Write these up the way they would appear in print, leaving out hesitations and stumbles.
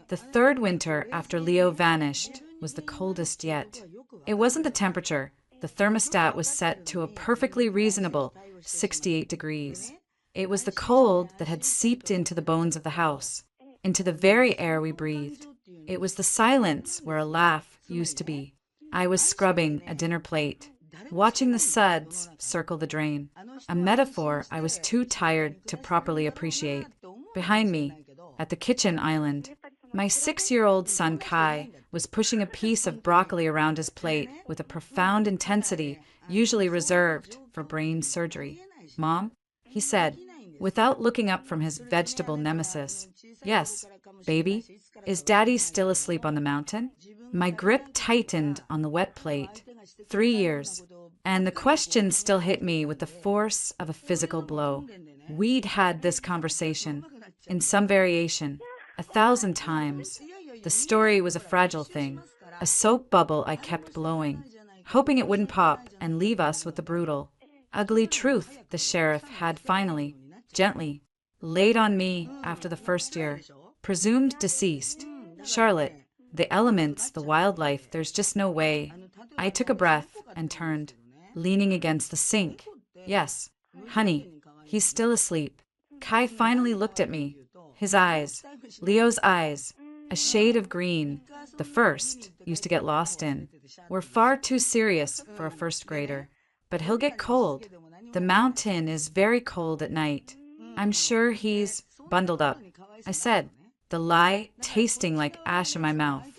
The third winter after Leo vanished was the coldest yet. It wasn't the temperature. The thermostat was set to a perfectly reasonable 68 degrees. It was the cold that had seeped into the bones of the house, into the very air we breathed. It was the silence where a laugh used to be. I was scrubbing a dinner plate, watching the suds circle the drain, a metaphor I was too tired to properly appreciate. Behind me, at the kitchen island, my 6-year-old son Kai was pushing a piece of broccoli around his plate with a profound intensity usually reserved for brain surgery. "Mom," he said, without looking up from his vegetable nemesis. "Yes, baby? Is Daddy still asleep on the mountain?" My grip tightened on the wet plate. 3 years. And the question still hit me with the force of a physical blow. We'd had this conversation, in some variation, 1,000 times. The story was a fragile thing, a soap bubble I kept blowing, hoping it wouldn't pop and leave us with the brutal, ugly truth the sheriff had finally, gently, laid on me after the first year. Presumed deceased. Charlotte, the elements, the wildlife, there's just no way. I took a breath and turned, leaning against the sink. "Yes, honey, he's still asleep." Kai finally looked at me. His eyes, Leo's eyes, a shade of green, the first used to get lost in, were far too serious for a first grader. "But he'll get cold. The mountain is very cold at night. I'm sure he's bundled up," I said, the lie tasting like ash in my mouth.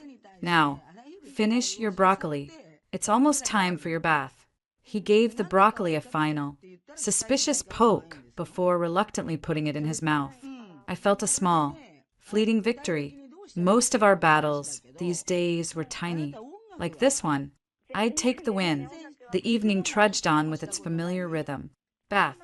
"Now, finish your broccoli. It's almost time for your bath." He gave the broccoli a final, suspicious poke before reluctantly putting it in his mouth. I felt a small, fleeting victory. Most of our battles these days were tiny. Like this one, I'd take the win. The evening trudged on with its familiar rhythm. Bath,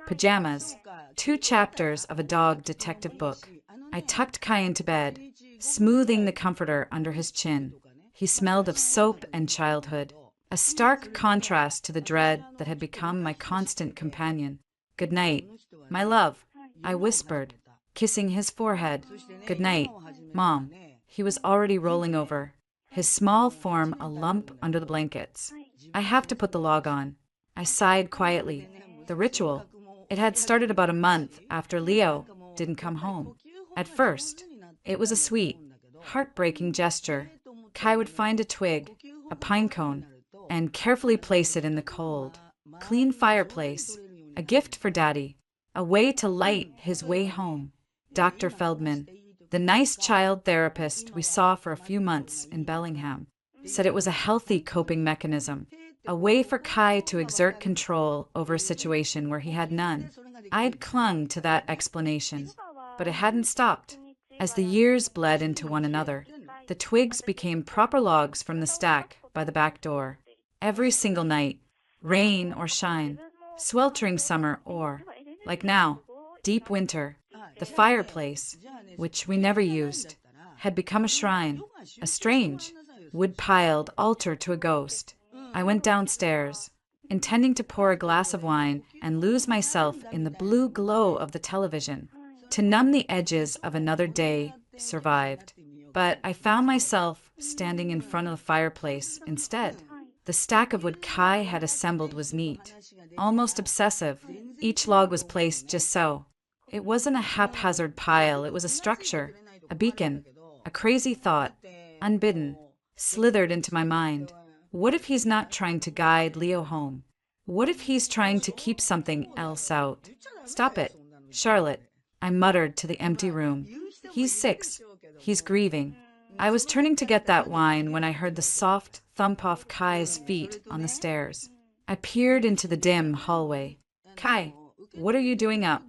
pajamas, 2 chapters of a dog detective book. I tucked Kai into bed, smoothing the comforter under his chin. He smelled of soap and childhood, a stark contrast to the dread that had become my constant companion. "Good night, my love," I whispered, kissing his forehead. "Good night, Mom." He was already rolling over, his small form a lump under the blankets. "I have to put the log on." I sighed quietly. The ritual. It had started about a month after Leo didn't come home. At first, it was a sweet, heartbreaking gesture. Kai would find a twig, a pine cone, and carefully place it in the cold, clean fireplace, a gift for Daddy, a way to light his way home. Dr. Feldman, the nice child therapist we saw for a few months in Bellingham, said it was a healthy coping mechanism, a way for Kai to exert control over a situation where he had none. I'd clung to that explanation, but it hadn't stopped. As the years bled into one another, the twigs became proper logs from the stack by the back door. Every single night, rain or shine, sweltering summer or, like now, deep winter, the fireplace, which we never used, had become a shrine, a strange, wood-piled altar to a ghost. I went downstairs, intending to pour a glass of wine and lose myself in the blue glow of the television, to numb the edges of another day survived. But I found myself standing in front of the fireplace instead. The stack of wood Kai had assembled was neat, almost obsessive. Each log was placed just so. It wasn't a haphazard pile, it was a structure, a beacon. A crazy thought, unbidden, slithered into my mind. What if he's not trying to guide Leo home? What if he's trying to keep something else out? "Stop it, Charlotte," I muttered to the empty room. "He's 6. He's grieving." I was turning to get that wine when I heard the soft thump off Kai's feet on the stairs. I peered into the dim hallway. "Kai, what are you doing up?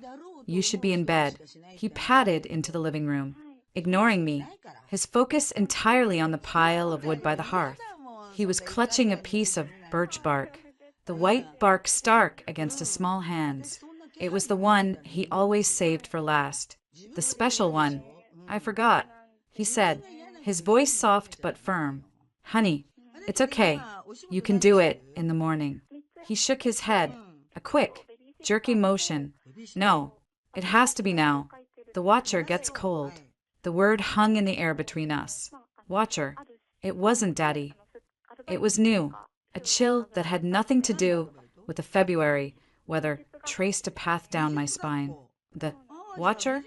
You should be in bed." He padded into the living room, ignoring me, his focus entirely on the pile of wood by the hearth. He was clutching a piece of birch bark, the white bark stark against his small hands. It was the one he always saved for last, the special one. "I forgot," he said, his voice soft but firm. "Honey, it's okay. You can do it in the morning." He shook his head, a quick, jerky motion. "No, it has to be now. The watcher gets cold." The word hung in the air between us. Watcher. It wasn't Daddy. It was new. A chill that had nothing to do with the February weather traced a path down my spine. The Watcher?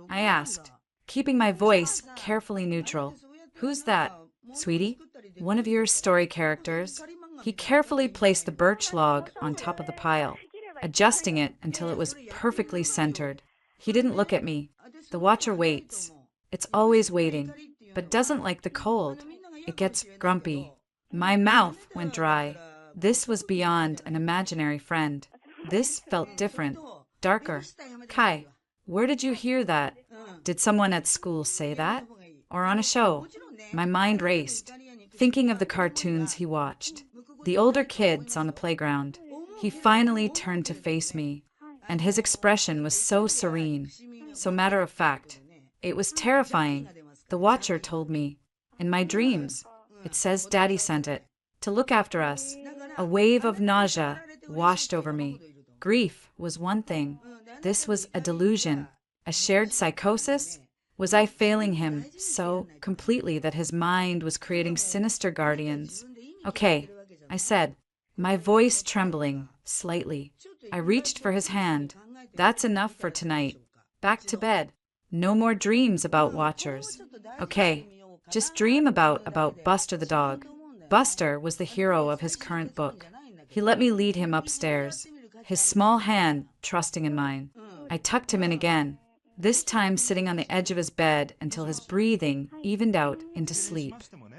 I asked, keeping my voice carefully neutral. Who's that? Sweetie? One of your story characters. He carefully placed the birch log on top of the pile, adjusting it until it was perfectly centered. He didn't look at me. The Watcher waits. It's always waiting, but doesn't like the cold. It gets grumpy. My mouth went dry. This was beyond an imaginary friend. This felt different, darker. Kai, where did you hear that? Did someone at school say that? Or on a show? My mind raced, thinking of the cartoons he watched. The older kids on the playground. He finally turned to face me, and his expression was so serene, so matter-of-fact. It was terrifying. The Watcher told me. In my dreams. It says Daddy sent it. To look after us. A wave of nausea washed over me. Grief was one thing. This was a delusion. A shared psychosis? Was I failing him so completely that his mind was creating sinister guardians? Okay, I said, my voice trembling slightly. I reached for his hand. That's enough for tonight. Back to bed. No more dreams about Watchers. Okay, just dream about Buster the dog. Buster was the hero of his current book. He let me lead him upstairs, his small hand trusting in mine. I tucked him in again, this time sitting on the edge of his bed until his breathing evened out into sleep.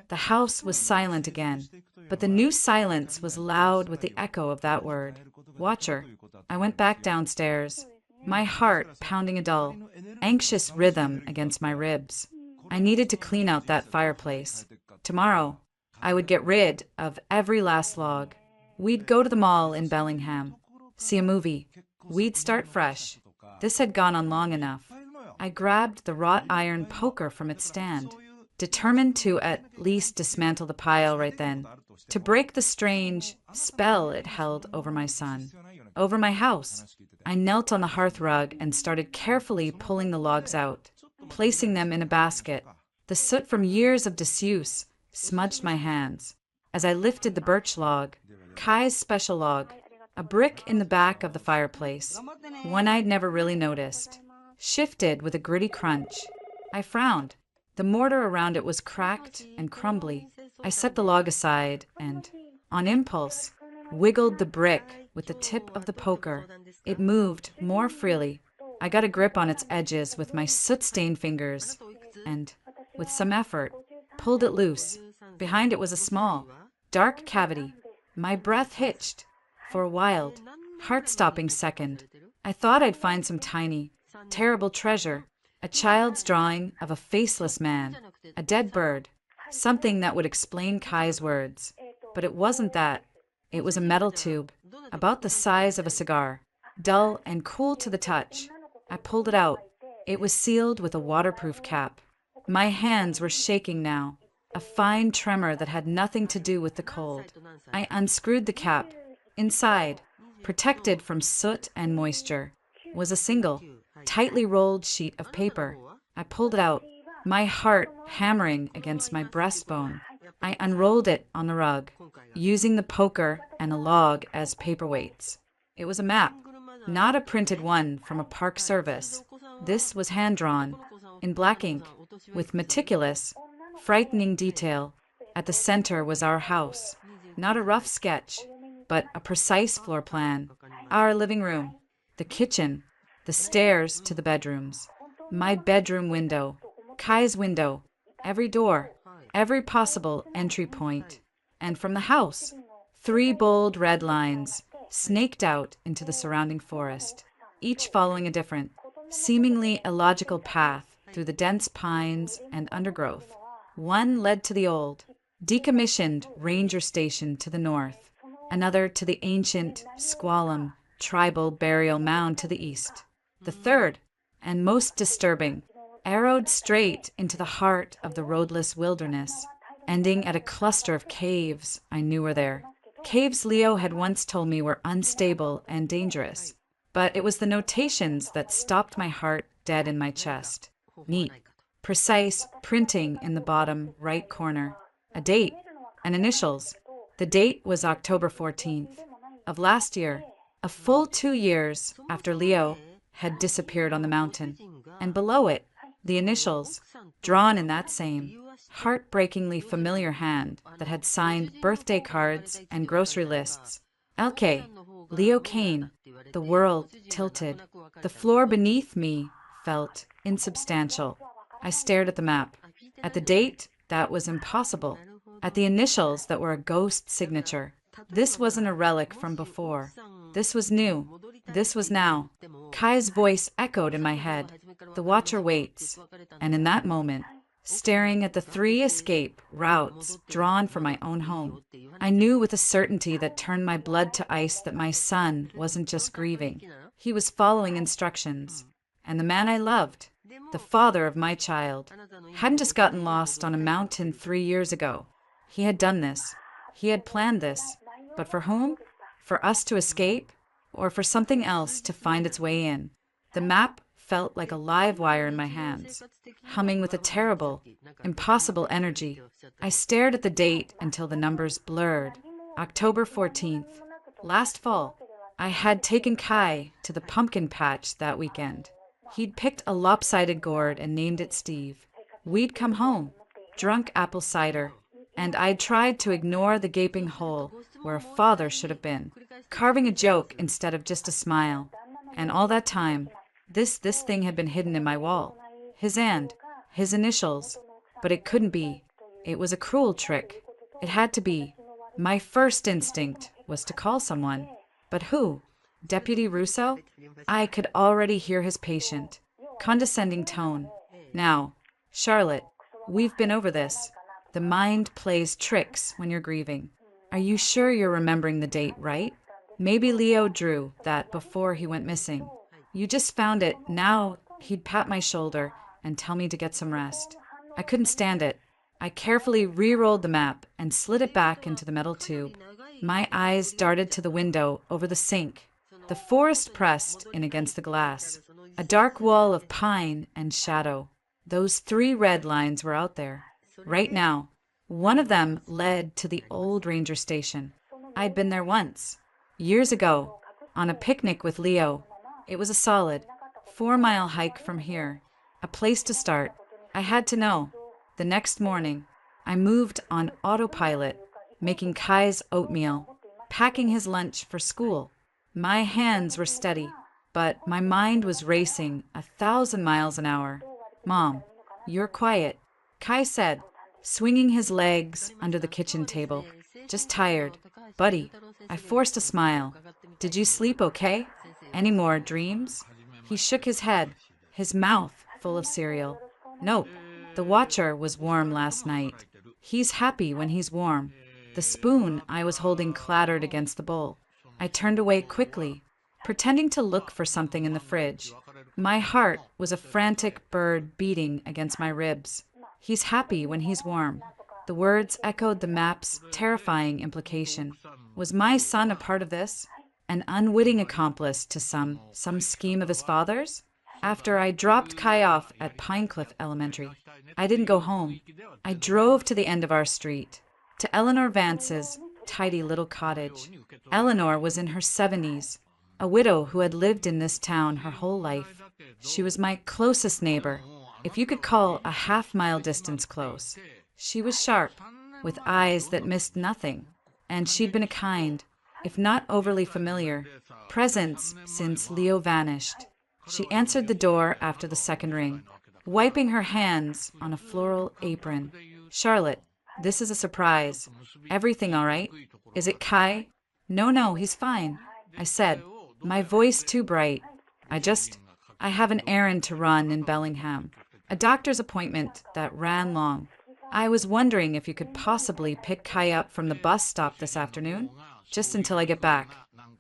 The house was silent again, but the new silence was loud with the echo of that word. Watcher. I went back downstairs, my heart pounding a dull, anxious rhythm against my ribs. I needed to clean out that fireplace. Tomorrow, I would get rid of every last log. We'd go to the mall in Bellingham, see a movie. We'd start fresh. This had gone on long enough. I grabbed the wrought iron poker from its stand, determined to at least dismantle the pile right then, to break the strange spell it held over my son, over my house. I knelt on the hearth rug and started carefully pulling the logs out, placing them in a basket. The soot from years of disuse smudged my hands. As I lifted the birch log, Kai's special log, a brick in the back of the fireplace, one I'd never really noticed, shifted with a gritty crunch. I frowned. The mortar around it was cracked and crumbly. I set the log aside and, on impulse, wiggled the brick with the tip of the poker. It moved more freely. I got a grip on its edges with my soot-stained fingers and, with some effort, pulled it loose. Behind it was a small, dark cavity. My breath hitched. For a wild, heart-stopping second, I thought I'd find some tiny, terrible treasure, a child's drawing of a faceless man, a dead bird, something that would explain Kai's words. But it wasn't that. It was a metal tube, about the size of a cigar, dull and cool to the touch. I pulled it out. It was sealed with a waterproof cap. My hands were shaking now, a fine tremor that had nothing to do with the cold. I unscrewed the cap. Inside, protected from soot and moisture, was a single, tightly rolled sheet of paper. I pulled it out, my heart hammering against my breastbone. I unrolled it on the rug, using the poker and a log as paperweights. It was a map, not a printed one from a park service. This was hand-drawn, in black ink, with meticulous, frightening detail. At the center was our house, not a rough sketch, but a precise floor plan. Our living room, the kitchen, the stairs to the bedrooms, my bedroom window, Kai's window, every door, every possible entry point. And from the house, 3 bold red lines snaked out into the surrounding forest, each following a different, seemingly illogical path through the dense pines and undergrowth. One led to the old, decommissioned ranger station to the north, another to the ancient, Squalum, tribal burial mound to the east. The third, and most disturbing, arrowed straight into the heart of the roadless wilderness, ending at a cluster of caves I knew were there. Caves Leo had once told me were unstable and dangerous, but it was the notations that stopped my heart dead in my chest. Neat, precise printing in the bottom right corner. A date, and initials. The date was October 14th of last year, a full 2 years after Leo had disappeared on the mountain. And below it, the initials, drawn in that same heartbreakingly familiar hand that had signed birthday cards and grocery lists. LK, Leo Kane. The world tilted. The floor beneath me felt insubstantial. I stared at the map. At the date, that was impossible. At the initials that were a ghost signature. This wasn't a relic from before. This was new. This was now. Kai's voice echoed in my head. The Watcher waits. And in that moment, staring at the 3 escape routes drawn for my own home, I knew with a certainty that turned my blood to ice that my son wasn't just grieving. He was following instructions. And the man I loved, the father of my child, hadn't just gotten lost on a mountain 3 years ago. He had done this. He had planned this. But for whom? For us to escape? Or for something else to find its way in? The map felt like a live wire in my hands, humming with a terrible, impossible energy. I stared at the date until the numbers blurred. October 14th. Last fall, I had taken Kai to the pumpkin patch that weekend. He'd picked a lopsided gourd and named it Steve. We'd come home, drunk apple cider, and I'd tried to ignore the gaping hole where a father should have been, carving a joke instead of just a smile. And all that time, this thing had been hidden in my wall. His and, his initials. But it couldn't be. It was a cruel trick. It had to be. My first instinct was to call someone. But who? Deputy Russo? I could already hear his patient, condescending tone. Now, Charlotte, we've been over this. The mind plays tricks when you're grieving. Are you sure you're remembering the date right? Maybe Leo drew that before he went missing. You just found it. Now he'd pat my shoulder and tell me to get some rest. I couldn't stand it. I carefully re-rolled the map and slid it back into the metal tube. My eyes darted to the window over the sink. The forest pressed in against the glass. A dark wall of pine and shadow. Those 3 red lines were out there. Right now. One of them led to the old ranger station. I'd been there once. Years ago. On a picnic with Leo. It was a solid 4-mile hike from here. A place to start. I had to know. The next morning, I moved on autopilot, making Kai's oatmeal, packing his lunch for school. My hands were steady, but my mind was racing 1,000 miles an hour. Mom, you're quiet, Kai said, swinging his legs under the kitchen table. Just tired. Buddy, I forced a smile. Did you sleep okay? Any more dreams? He shook his head, his mouth full of cereal. Nope. The Watcher was warm last night. He's happy when he's warm. The spoon I was holding clattered against the bowl. I turned away quickly, pretending to look for something in the fridge. My heart was a frantic bird beating against my ribs. He's happy when he's warm. The words echoed the map's terrifying implication. Was my son a part of this? An unwitting accomplice to some scheme of his father's? After I dropped Kai off at Pinecliff Elementary, I didn't go home. I drove to the end of our street, to Eleanor Vance's tidy little cottage. Eleanor was in her 70s, a widow who had lived in this town her whole life. She was my closest neighbor, if you could call a half-mile distance close. She was sharp, with eyes that missed nothing, and she'd been a kind, if not overly familiar, presence since Leo vanished. She answered the door after the second ring, wiping her hands on a floral apron. Charlotte, this is a surprise. Everything all right? Is it Kai? No, he's fine, I said, my voice too bright. I have an errand to run in Bellingham, a doctor's appointment that ran long. I was wondering if you could possibly pick Kai up from the bus stop this afternoon, just until I get back.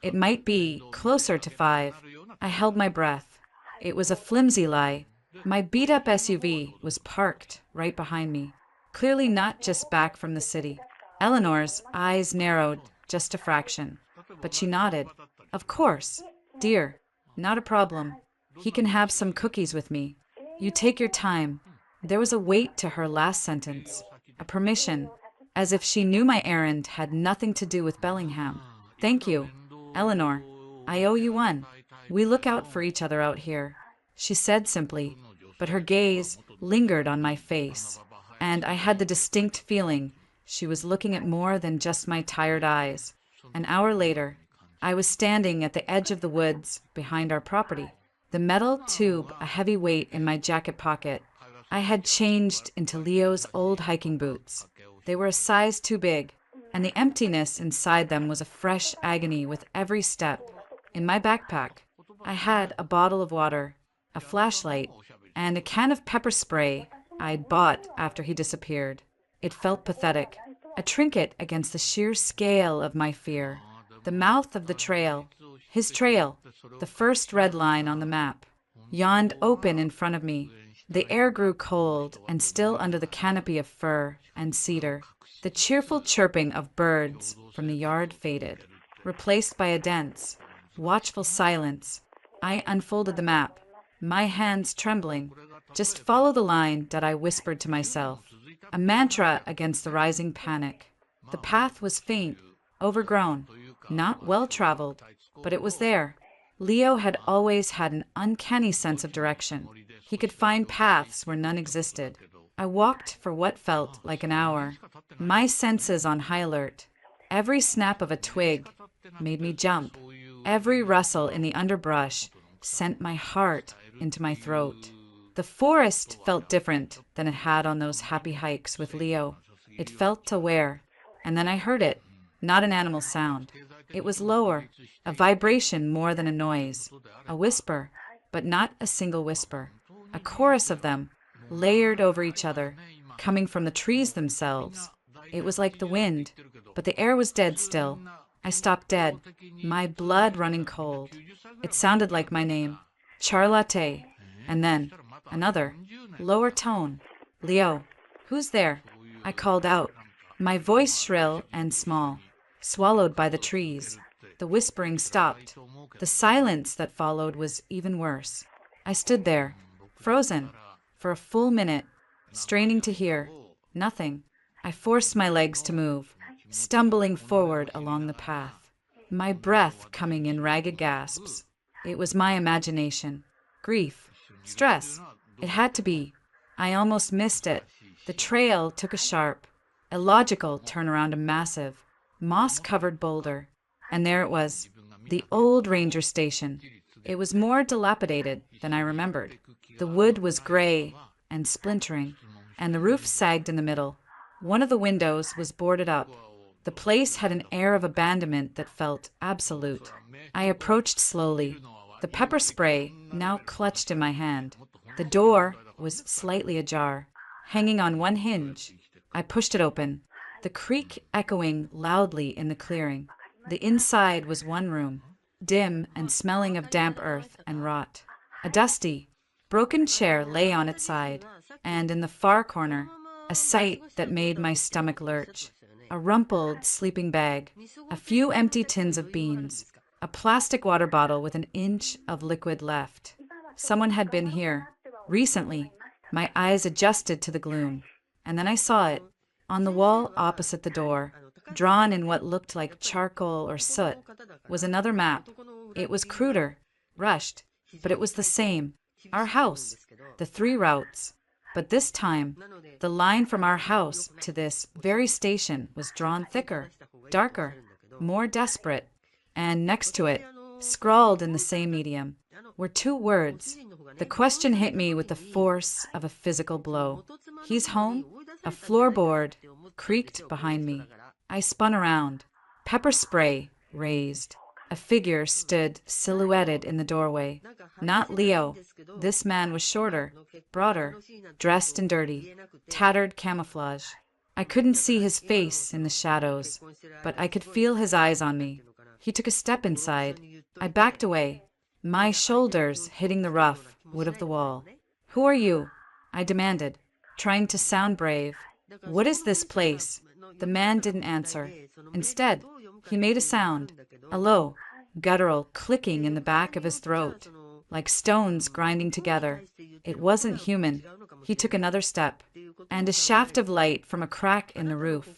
It might be closer to 5. I held my breath. It was a flimsy lie. My beat-up SUV was parked right behind me, clearly not just back from the city. Eleanor's eyes narrowed just a fraction, but she nodded. Of course, dear, not a problem. He can have some cookies with me. You take your time. There was a weight to her last sentence, a permission, as if she knew my errand had nothing to do with Bellingham. Thank you, Eleanor. I owe you one. We look out for each other out here, she said simply, but her gaze lingered on my face, and I had the distinct feeling she was looking at more than just my tired eyes. An hour later, I was standing at the edge of the woods behind our property, the metal tube a heavy weight in my jacket pocket. I had changed into Leo's old hiking boots. They were a size too big, and the emptiness inside them was a fresh agony with every step. In my backpack, I had a bottle of water, a flashlight, and a can of pepper spray I'd bought after he disappeared. It felt pathetic, a trinket against the sheer scale of my fear. The mouth of the trail, his trail, the first red line on the map, yawned open in front of me. The air grew cold and still under the canopy of fir and cedar. The cheerful chirping of birds from the yard faded, replaced by a dense, watchful silence. I unfolded the map, my hands trembling. Just follow the line that I whispered to myself, a mantra against the rising panic. The path was faint, overgrown, not well-traveled, but it was there. Leo had always had an uncanny sense of direction. He could find paths where none existed. I walked for what felt like an hour, my senses on high alert. Every snap of a twig made me jump. Every rustle in the underbrush sent my heart into my throat. The forest felt different than it had on those happy hikes with Leo. It felt aware, and then I heard it, not an animal sound. It was lower, a vibration more than a noise, a whisper, but not a single whisper. A chorus of them, layered over each other, coming from the trees themselves. It was like the wind, but the air was dead still. I stopped dead, my blood running cold. It sounded like my name, Charlotte, and then another, lower tone. Leo, who's there? I called out, my voice shrill and small, swallowed by the trees. The whispering stopped. The silence that followed was even worse. I stood there, frozen, for a full minute, straining to hear. Nothing. I forced my legs to move, stumbling forward along the path, my breath coming in ragged gasps. It was my imagination. Grief. Stress. It had to be. I almost missed it. The trail took a sharp, illogical turn around a massive, moss-covered boulder. And there it was, the old ranger station. It was more dilapidated than I remembered. The wood was gray and splintering, and the roof sagged in the middle. One of the windows was boarded up. The place had an air of abandonment that felt absolute. I approached slowly, the pepper spray now clutched in my hand. The door was slightly ajar, hanging on one hinge. I pushed it open, the creak echoing loudly in the clearing. The inside was one room, dim and smelling of damp earth and rot. A dusty, broken chair lay on its side, and in the far corner, a sight that made my stomach lurch. A rumpled sleeping bag, a few empty tins of beans, a plastic water bottle with an inch of liquid left. Someone had been here. Recently, my eyes adjusted to the gloom, and then I saw it. On the wall opposite the door, drawn in what looked like charcoal or soot, was another map. It was cruder, rushed, but it was the same. Our house, the 3 routes. But this time, the line from our house to this very station was drawn thicker, darker, more desperate, and next to it, scrawled in the same medium, were 2 words. The question hit me with the force of a physical blow. He's home? A floorboard creaked behind me. I spun around. Pepper spray raised. A figure stood silhouetted in the doorway. Not Leo. This man was shorter, broader, dressed in dirty, tattered camouflage. I couldn't see his face in the shadows, but I could feel his eyes on me. He took a step inside. I backed away, my shoulders hitting the rough wood of the wall. "Who are you?" I demanded, trying to sound brave. "What is this place?" The man didn't answer. Instead, he made a sound, a low, guttural clicking in the back of his throat. like stones grinding together. It wasn't human. He took another step, and a shaft of light from a crack in the roof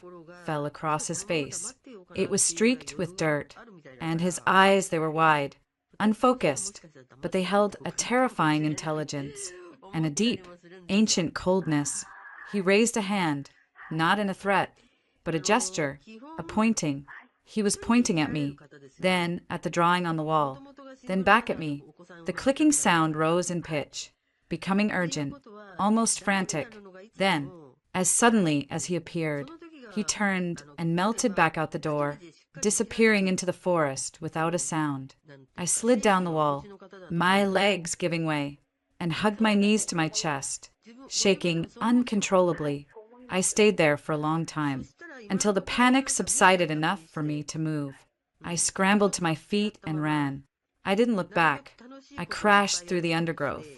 fell across his face. It was streaked with dirt, and his eyes, they were wide, unfocused, but they held a terrifying intelligence and a deep, ancient coldness. He raised a hand, not in a threat, but a gesture, a pointing. He was pointing at me, then at the drawing on the wall, then back at me. The clicking sound rose in pitch, becoming urgent, almost frantic. Then, as suddenly as he appeared, he turned and melted back out the door, disappearing into the forest without a sound. I slid down the wall, my legs giving way, and hugged my knees to my chest, shaking uncontrollably. I stayed there for a long time, until the panic subsided enough for me to move. I scrambled to my feet and ran. I didn't look back. I crashed through the undergrowth,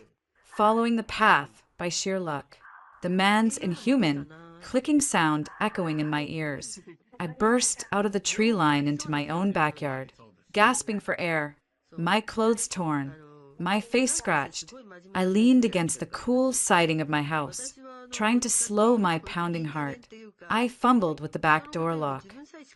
following the path by sheer luck. The man's inhuman, clicking sound echoing in my ears. I burst out of the tree line into my own backyard, gasping for air, my clothes torn, my face scratched. I leaned against the cool siding of my house, trying to slow my pounding heart. I fumbled with the back door lock,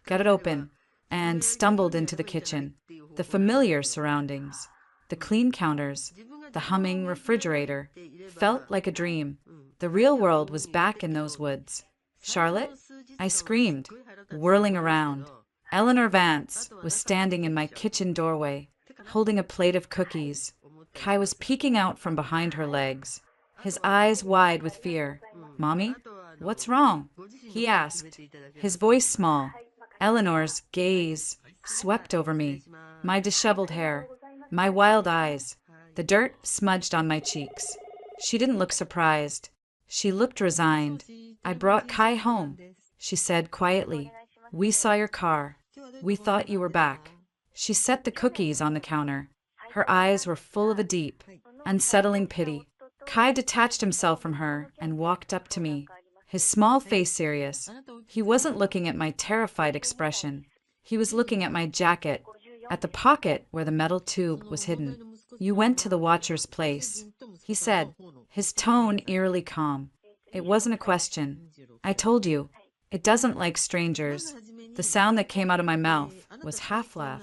got it open, and stumbled into the kitchen. The familiar surroundings, the clean counters, the humming refrigerator, felt like a dream. The real world was back in those woods. Charlotte? I screamed, whirling around. Eleanor Vance was standing in my kitchen doorway, holding a plate of cookies. Kai was peeking out from behind her legs, his eyes wide with fear. "Mommy, what's wrong?" he asked, his voice small. Eleanor's gaze swept over me, my disheveled hair, my wild eyes, the dirt smudged on my cheeks. She didn't look surprised. She looked resigned. "I brought Kai home," she said quietly. "We saw your car. We thought you were back." She set the cookies on the counter. Her eyes were full of a deep, unsettling pity. Kai detached himself from her and walked up to me, his small face serious. He wasn't looking at my terrified expression. He was looking at my jacket, at the pocket where the metal tube was hidden. "You went to the Watcher's place," he said, his tone eerily calm. It wasn't a question. "I told you. It doesn't like strangers." The sound that came out of my mouth was half laugh,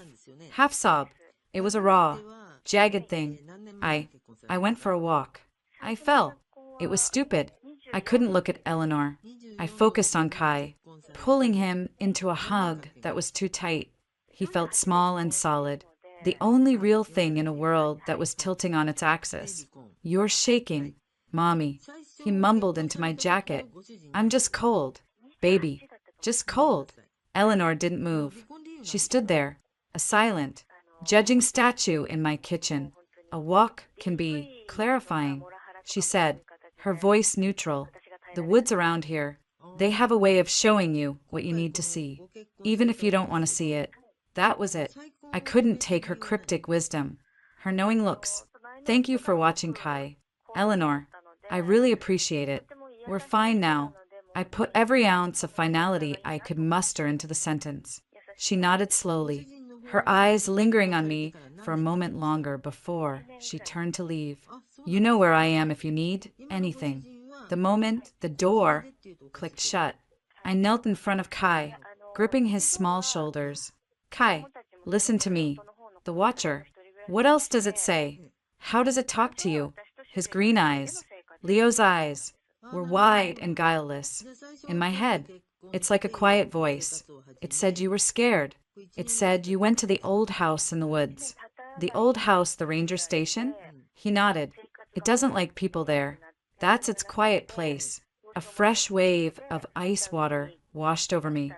half sob. It was a raw, jagged thing. I went for a walk. I fell. It was stupid. I couldn't look at Eleanor. I focused on Kai, pulling him into a hug that was too tight. He felt small and solid, the only real thing in a world that was tilting on its axis. "You're shaking, Mommy," he mumbled into my jacket. "I'm just cold, baby, just cold." Eleanor didn't move. She stood there, a silent, judging statue in my kitchen. "A walk can be clarifying," she said, her voice neutral. "The woods around here, they have a way of showing you what you need to see, even if you don't want to see it." That was it. I couldn't take her cryptic wisdom, her knowing looks. "Thank you for watching, Kai. Eleanor, I really appreciate it. We're fine now." I put every ounce of finality I could muster into the sentence. She nodded slowly, her eyes lingering on me for a moment longer before she turned to leave. "You know where I am if you need anything." The moment the door clicked shut, I knelt in front of Kai, gripping his small shoulders. "Kai, listen to me. The Watcher. What else does it say? How does it talk to you?" His green eyes, Leo's eyes, were wide and guileless. In my head, it's like a quiet voice. It said you were scared. It said you went to the old house in the woods. "The old house, the ranger station?" He nodded. "It doesn't like people there. That's its quiet place." A fresh wave of ice water washed over me.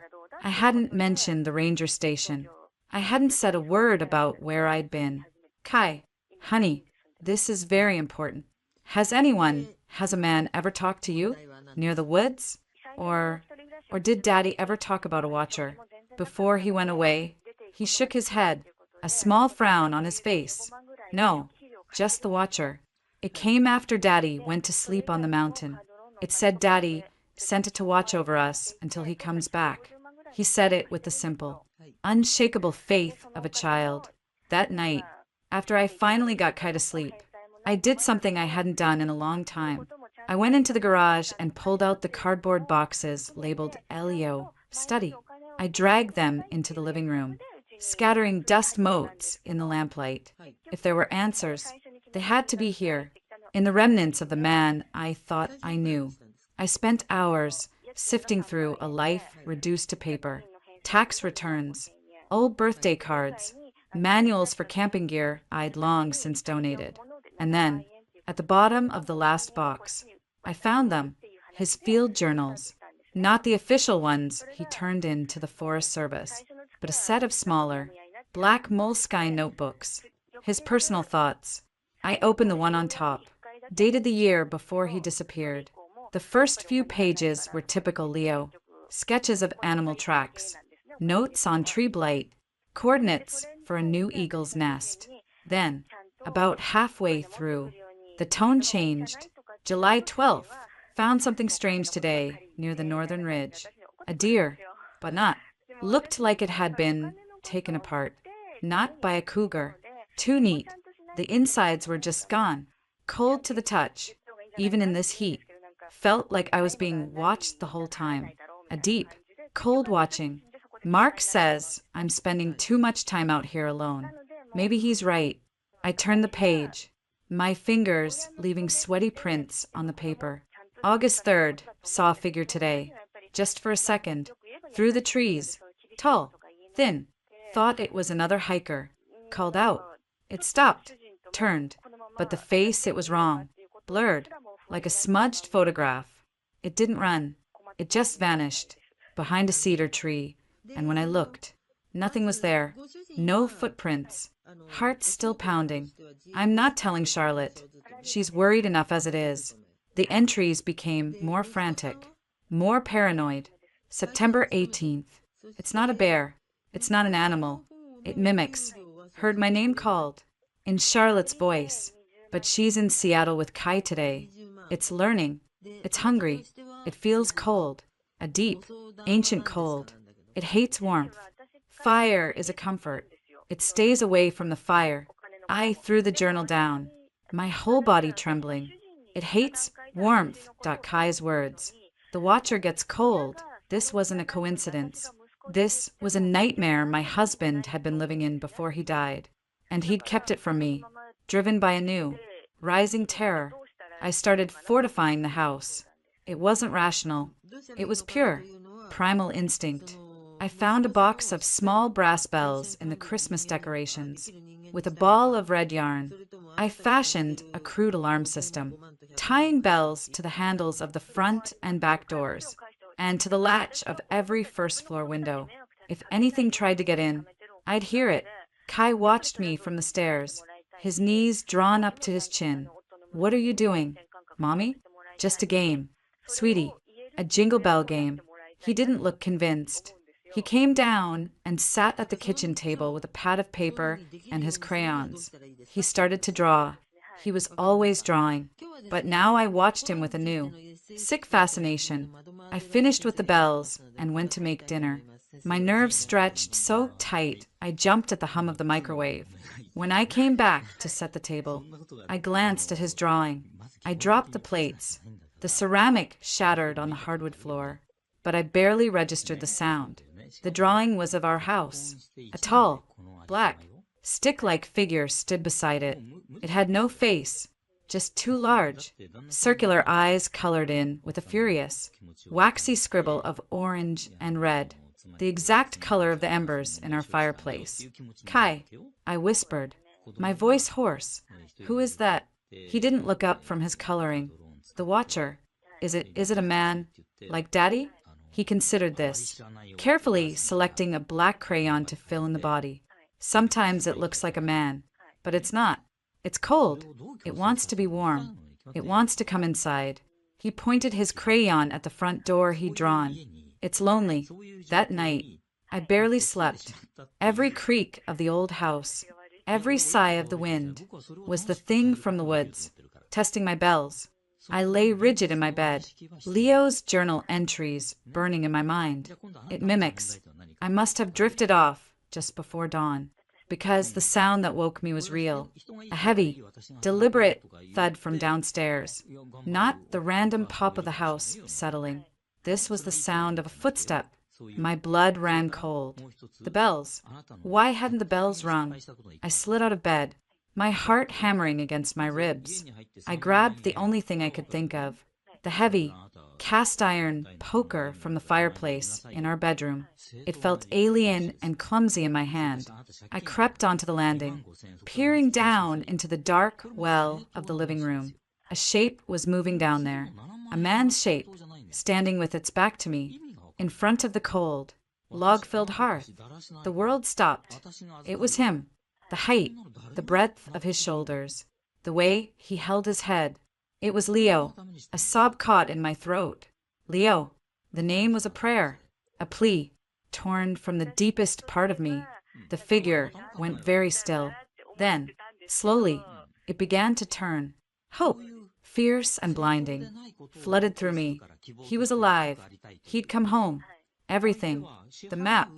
I hadn't mentioned the ranger station. I hadn't said a word about where I'd been. "Kai, honey, this is very important. Has a man ever talked to you? Near the woods? Or did Daddy ever talk about a Watcher?" Before he went away, he shook his head, a small frown on his face. "No, just the Watcher. It came after Daddy went to sleep on the mountain. It said Daddy sent it to watch over us until he comes back." He said it with the simple, unshakable faith of a child. That night, After I finally got Kai to sleep, I did something I hadn't done in a long time. I went into the garage and pulled out the cardboard boxes labeled Elio Study. I dragged them into the living room, scattering dust motes in the lamplight. If there were answers, they had to be here, in the remnants of the man I thought I knew. I spent hours sifting through a life reduced to paper, tax returns, old birthday cards, manuals for camping gear I'd long since donated. And then, at the bottom of the last box, I found them, his field journals. Not the official ones he turned in to the Forest Service, but a set of smaller, black moleskine notebooks, his personal thoughts. I opened the one on top, dated the year before he disappeared. The first few pages were typical Leo, sketches of animal tracks, notes on tree blight, coordinates for a new eagle's nest. Then, about halfway through, the tone changed. July 12th, found something strange today near the northern ridge. A deer, but not. Looked like it had been taken apart. Not by a cougar. Too neat. The insides were just gone. Cold to the touch. Even in this heat. Felt like I was being watched the whole time. A deep, cold watching. Mark says I'm spending too much time out here alone. Maybe he's right. I turned the page, my fingers leaving sweaty prints on the paper. August 3rd, saw a figure today, just for a second, through the trees, tall, thin, thought it was another hiker, called out. It stopped, turned, but the face, it was wrong, blurred, like a smudged photograph. It didn't run, it just vanished, behind a cedar tree, and when I looked, nothing was there, no footprints, heart still pounding. I'm not telling Charlotte. She's worried enough as it is. The entries became more frantic, more paranoid. September 18th. It's not a bear. It's not an animal. It mimics. Heard my name called. In Charlotte's voice. But she's in Seattle with Kai today. It's learning. It's hungry. It feels cold. A deep, ancient cold. It hates warmth. Fire is a comfort. It stays away from the fire. I threw the journal down, my whole body trembling. It hates warmth. Kai's words. The watcher gets cold. This wasn't a coincidence. This was a nightmare my husband had been living in before he died. And he'd kept it from me. Driven by a new, rising terror, I started fortifying the house. It wasn't rational. It was pure, primal instinct. I found a box of small brass bells in the Christmas decorations. With a ball of red yarn, I fashioned a crude alarm system, tying bells to the handles of the front and back doors, and to the latch of every first-floor window. If anything tried to get in, I'd hear it. Kai watched me from the stairs, his knees drawn up to his chin. What are you doing, Mommy? Just a game. Sweetie, a jingle bell game. He didn't look convinced. He came down and sat at the kitchen table with a pad of paper and his crayons. He started to draw. He was always drawing, but now I watched him with a new, sick fascination. I finished with the bells and went to make dinner. My nerves stretched so tight, I jumped at the hum of the microwave. When I came back to set the table, I glanced at his drawing. I dropped the plates. The ceramic shattered on the hardwood floor, but I barely registered the sound. The drawing was of our house. A tall, black, stick-like figure stood beside it. It had no face, just two large, circular eyes colored in with a furious, waxy scribble of orange and red, the exact color of the embers in our fireplace. Kai, I whispered, my voice hoarse. Who is that? He didn't look up from his coloring. The watcher. Is it a man? Like Daddy? He considered this, carefully selecting a black crayon to fill in the body. Sometimes it looks like a man, but it's not. It's cold. It wants to be warm. It wants to come inside. He pointed his crayon at the front door he'd drawn. It's lonely. That night, I barely slept. Every creak of the old house, every sigh of the wind, was the thing from the woods, testing my bells. I lay rigid in my bed, Leo's journal entries burning in my mind. It mimics. I must have drifted off just before dawn. because the sound that woke me was real. A heavy, deliberate thud from downstairs. Not the random pop of the house settling. This was the sound of a footstep. My blood ran cold. The bells. Why hadn't the bells rung? I slid out of bed, my heart hammering against my ribs. I grabbed the only thing I could think of, the heavy, cast-iron poker from the fireplace in our bedroom. It felt alien and clumsy in my hand. I crept onto the landing, peering down into the dark well of the living room. A shape was moving down there, a man's shape, standing with its back to me, in front of the cold, log-filled hearth. The world stopped. It was him. The height, the breadth of his shoulders, the way he held his head. It was Leo. A sob caught in my throat. Leo. The name was a prayer, a plea, torn from the deepest part of me. The figure went very still. Then, slowly, it began to turn. Hope, fierce and blinding, flooded through me. He was alive. He'd come home. Everything. The map.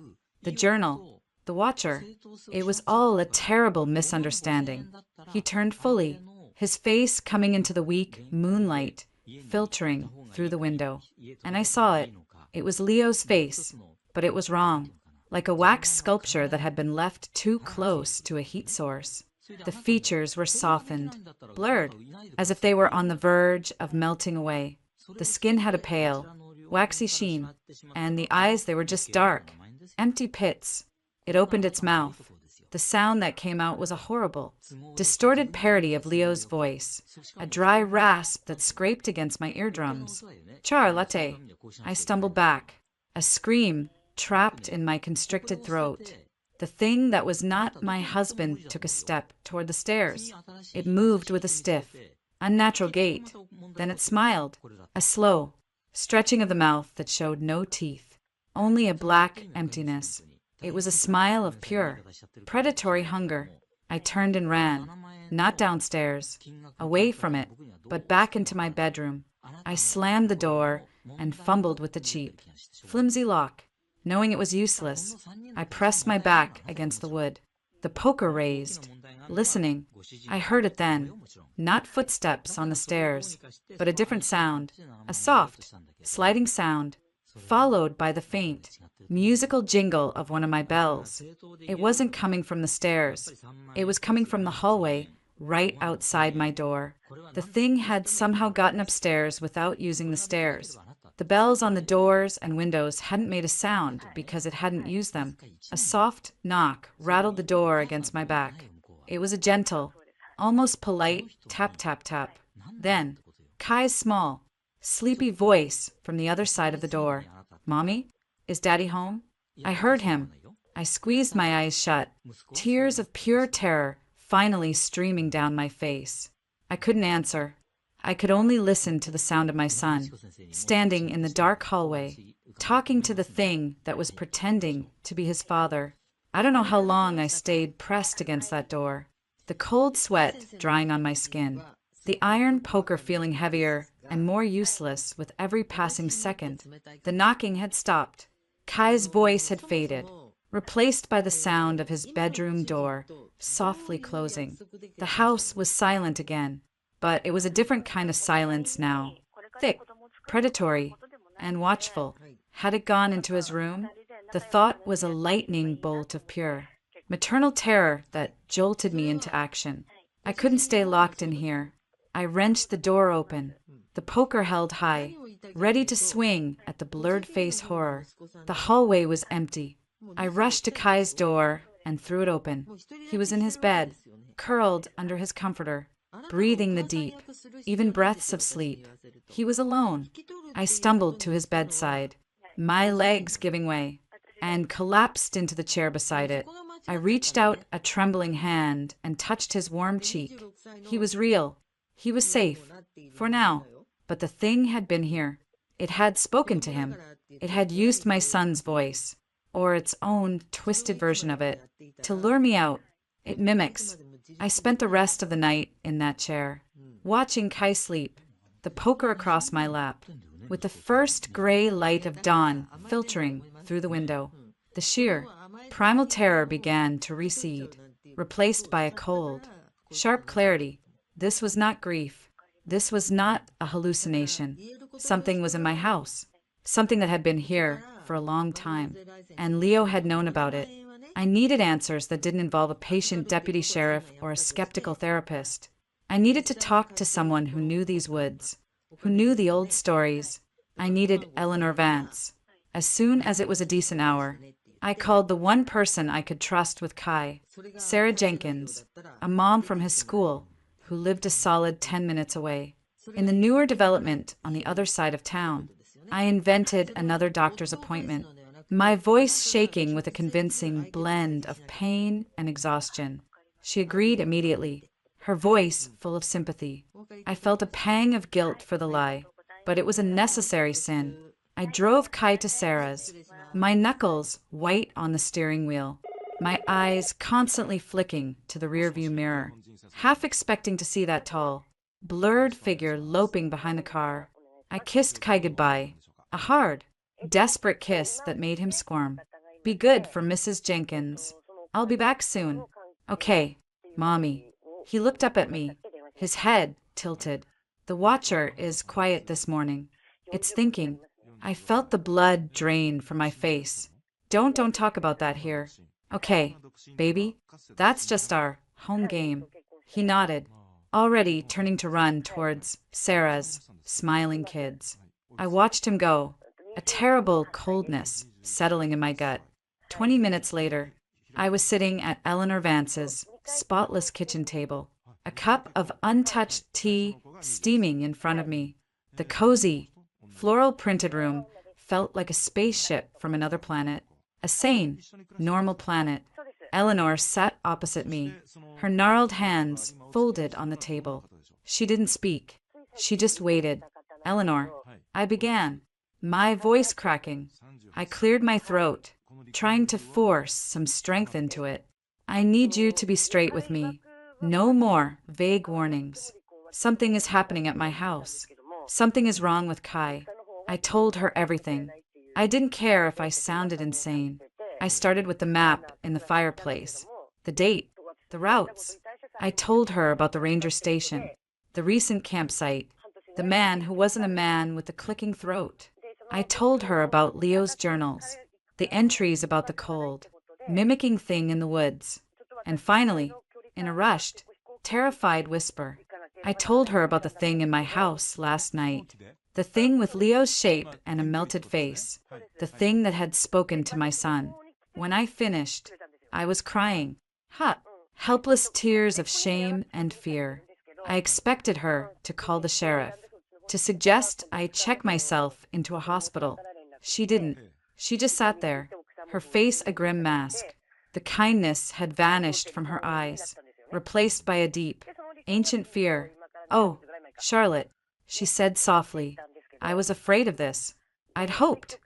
The journal. The watcher. It was all a terrible misunderstanding. He turned fully, his face coming into the weak moonlight, filtering through the window. And I saw it. It was Leo's face, but it was wrong, like a wax sculpture that had been left too close to a heat source. The features were softened, blurred, as if they were on the verge of melting away. The skin had a pale, waxy sheen, and the eyes, they were just dark, empty pits. It opened its mouth. The sound that came out was a horrible, distorted parody of Leo's voice, a dry rasp that scraped against my eardrums. Char latte. I stumbled back, a scream trapped in my constricted throat. The thing that was not my husband took a step toward the stairs. It moved with a stiff, unnatural gait. Then it smiled, a slow, stretching of the mouth that showed no teeth, only a black emptiness. It was a smile of pure, predatory hunger. I turned and ran, not downstairs, away from it, but back into my bedroom. I slammed the door and fumbled with the cheap, flimsy lock. Knowing it was useless, I pressed my back against the wood. The poker raised. Listening, I heard it then. Not footsteps on the stairs, but a different sound. A soft, sliding sound, followed by the faint, musical jingle of one of my bells. It wasn't coming from the stairs. It was coming from the hallway, right outside my door. The thing had somehow gotten upstairs without using the stairs. The bells on the doors and windows hadn't made a sound because it hadn't used them. A soft knock rattled the door against my back. It was a gentle, almost polite tap, tap, tap. Then, Kai's small, sleepy voice from the other side of the door. Mommy, is Daddy home? I heard him. I squeezed my eyes shut, tears of pure terror finally streaming down my face. I couldn't answer. I could only listen to the sound of my son, standing in the dark hallway, talking to the thing that was pretending to be his father. I don't know how long I stayed pressed against that door, the cold sweat drying on my skin, the iron poker feeling heavier and more useless with every passing second. The knocking had stopped. Kai's voice had faded, replaced by the sound of his bedroom door softly closing. The house was silent again. But it was a different kind of silence now, thick, predatory, and watchful. Had it gone into his room? The thought was a lightning bolt of pure, maternal terror that jolted me into action. I couldn't stay locked in here. I wrenched the door open, the poker held high, ready to swing at the blurred face horror. The hallway was empty. I rushed to Kai's door and threw it open. He was in his bed, curled under his comforter, breathing the deep, even breaths of sleep. He was alone. I stumbled to his bedside, my legs giving way, and collapsed into the chair beside it. I reached out a trembling hand and touched his warm cheek. He was real. He was safe, for now. But the thing had been here. It had spoken to him. It had used my son's voice, or its own twisted version of it, to lure me out. It mimics. I spent the rest of the night in that chair, watching Kai sleep, the poker across my lap, with the first gray light of dawn filtering through the window. The sheer, primal terror began to recede. replaced by a cold, sharp clarity. This was not grief. This was not a hallucination. Something was in my house. Something that had been here for a long time. And Leo had known about it. I needed answers that didn't involve a patient deputy sheriff or a skeptical therapist. I needed to talk to someone who knew these woods, who knew the old stories. I needed Eleanor Vance. As soon as it was a decent hour, I called the one person I could trust with Kai, Sarah Jenkins, a mom from his school who lived a solid 10 minutes away. In the newer development on the other side of town, I invented another doctor's appointment, my voice shaking with a convincing blend of pain and exhaustion. She agreed immediately, her voice full of sympathy. I felt a pang of guilt for the lie, but it was a necessary sin. I drove Kai to Sarah's, my knuckles white on the steering wheel, my eyes constantly flicking to the rearview mirror, half expecting to see that tall, blurred figure loping behind the car. I kissed Kai goodbye, a hard, desperate kiss that made him squirm. Be good for Mrs. Jenkins. I'll be back soon. Okay, Mommy. He looked up at me, his head tilted. The watcher is quiet this morning. It's thinking. I felt the blood drain from my face. Don't talk about that here. Okay, baby, that's just our home game. He nodded, already turning to run towards Sarah's smiling kids. I watched him go, a terrible coldness settling in my gut. 20 minutes later, I was sitting at Eleanor Vance's spotless kitchen table, a cup of untouched tea steaming in front of me. The cozy, floral printed room felt like a spaceship from another planet, a sane, normal planet. Eleanor sat opposite me, her gnarled hands folded on the table. She didn't speak. She just waited. Eleanor, I began, my voice cracking. I cleared my throat, trying to force some strength into it. I need you to be straight with me. No more vague warnings. Something is happening at my house. Something is wrong with Kai. I told her everything. I didn't care if I sounded insane. I started with the map in the fireplace, the date, the routes. I told her about the ranger station, the recent campsite, the man who wasn't a man with the clicking throat. I told her about Leo's journals, the entries about the cold, mimicking thing in the woods. And finally, in a rushed, terrified whisper, I told her about the thing in my house last night. The thing with Leo's shape and a melted face. The thing that had spoken to my son. When I finished, I was crying. Helpless tears of shame and fear. I expected her to call the sheriff, to suggest I check myself into a hospital. She didn't. She just sat there, her face a grim mask. The kindness had vanished from her eyes, replaced by a deep, ancient fear. Oh, Charlotte, she said softly, I was afraid of this. I'd hoped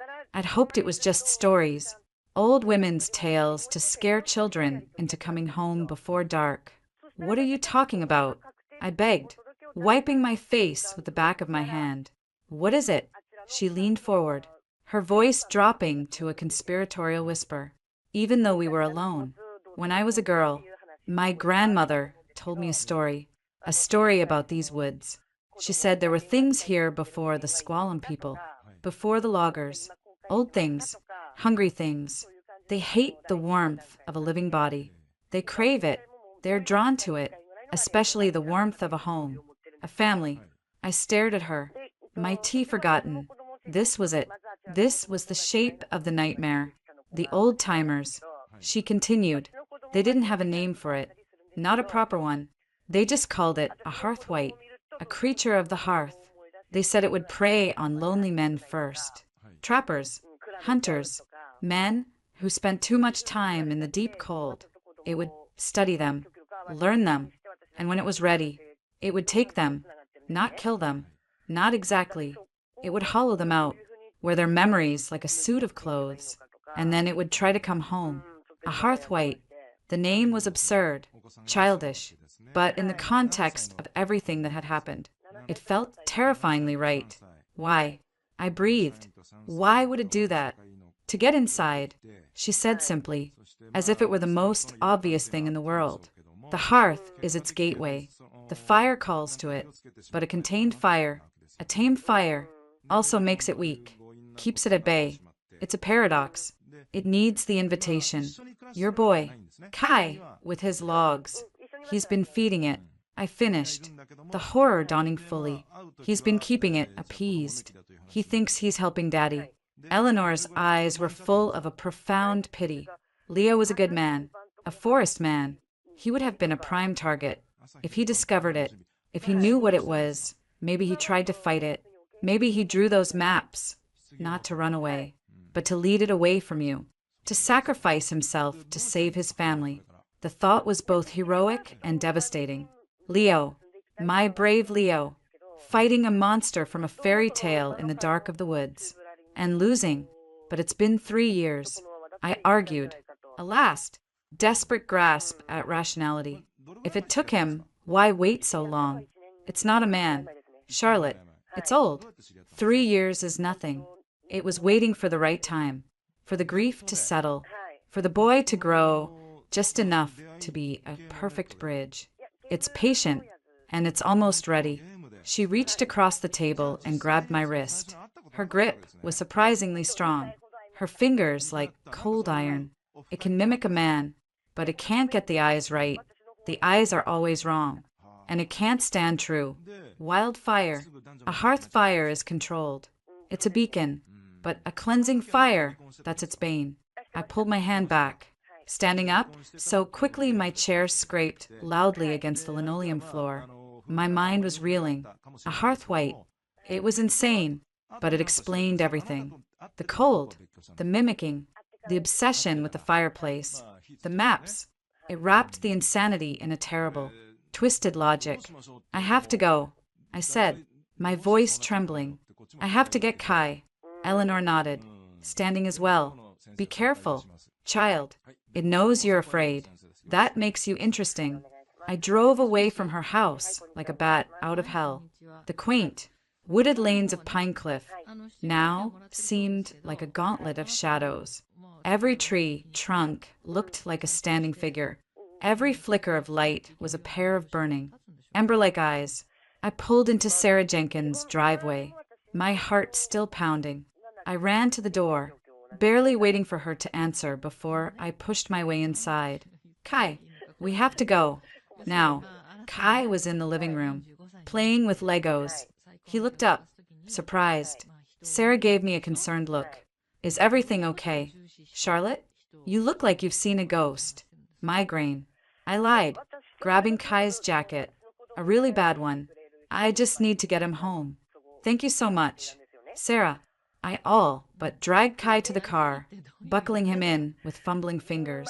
it was just stories, old women's tales to scare children into coming home before dark. What are you talking about? I begged, wiping my face with the back of my hand. What is it? She leaned forward, her voice dropping to a conspiratorial whisper. Even though we were alone, when I was a girl, my grandmother told me a story about these woods. She said there were things here before the Squalum people, before the loggers, old things, hungry things. They hate the warmth of a living body. They crave it. They're drawn to it, especially the warmth of a home, a family. I stared at her, my tea forgotten. This was it. This was the shape of the nightmare. The old-timers. She continued. They didn't have a name for it, not a proper one. They just called it a hearthwight, a creature of the hearth. They said it would prey on lonely men first. Trappers, hunters, men who spent too much time in the deep cold. It would study them, learn them, and when it was ready, it would take them, not kill them, not exactly. It would hollow them out, wear their memories like a suit of clothes, and then it would try to come home. A hearthwight. The name was absurd, childish, but in the context of everything that had happened, it felt terrifyingly right. Why? I breathed. Why would it do that? To get inside, she said simply, as if it were the most obvious thing in the world. The hearth is its gateway. The fire calls to it, but a contained fire, a tamed fire, also makes it weak, keeps it at bay. It's a paradox. It needs the invitation. Your boy, Kai, with his logs. He's been feeding it. I finished. The horror dawning fully. He's been keeping it appeased. He thinks he's helping Daddy. Eleanor's eyes were full of a profound pity. Leo was a good man, a forest man. He would have been a prime target. If he discovered it, if he knew what it was, maybe he tried to fight it. Maybe he drew those maps, not to run away, but to lead it away from you, to sacrifice himself to save his family. The thought was both heroic and devastating. Leo, my brave Leo, fighting a monster from a fairy tale in the dark of the woods, and losing. But it's been 3 years. I argued, a last, desperate grasp at rationality. If it took him, why wait so long? It's not a man. Charlotte, it's old. 3 years is nothing. It was waiting for the right time, for the grief to settle, for the boy to grow just enough to be a perfect bridge. It's patient, and it's almost ready. She reached across the table and grabbed my wrist. Her grip was surprisingly strong. Her fingers like cold iron. It can mimic a man, but it can't get the eyes right. The eyes are always wrong, and it can't stand true. Wildfire. A hearth fire is controlled. It's a beacon, but a cleansing fire, that's its bane. I pulled my hand back. Standing up, so quickly my chair scraped loudly against the linoleum floor. My mind was reeling. A hearth white. It was insane, but it explained everything. The cold, the mimicking, the obsession with the fireplace, the maps. It wrapped the insanity in a terrible, twisted logic. I have to go, I said, my voice trembling. I have to get Kai. Eleanor nodded, standing as well. Be careful, child. It knows you're afraid. That makes you interesting. I drove away from her house like a bat out of hell. The quaint, wooded lanes of Pinecliff now seemed like a gauntlet of shadows. Every tree, trunk, looked like a standing figure. Every flicker of light was a pair of burning, ember-like eyes. I pulled into Sarah Jenkins' driveway, my heart still pounding. I ran to the door, barely waiting for her to answer before I pushed my way inside. Kai, we have to go. Now, Kai was in the living room, playing with Legos. He looked up, surprised. Sarah gave me a concerned look. Is everything okay? Charlotte, you look like you've seen a ghost. Migraine. I lied, grabbing Kai's jacket. A really bad one. I just need to get him home. Thank you so much. Sarah, I all but dragged Kai to the car, buckling him in with fumbling fingers.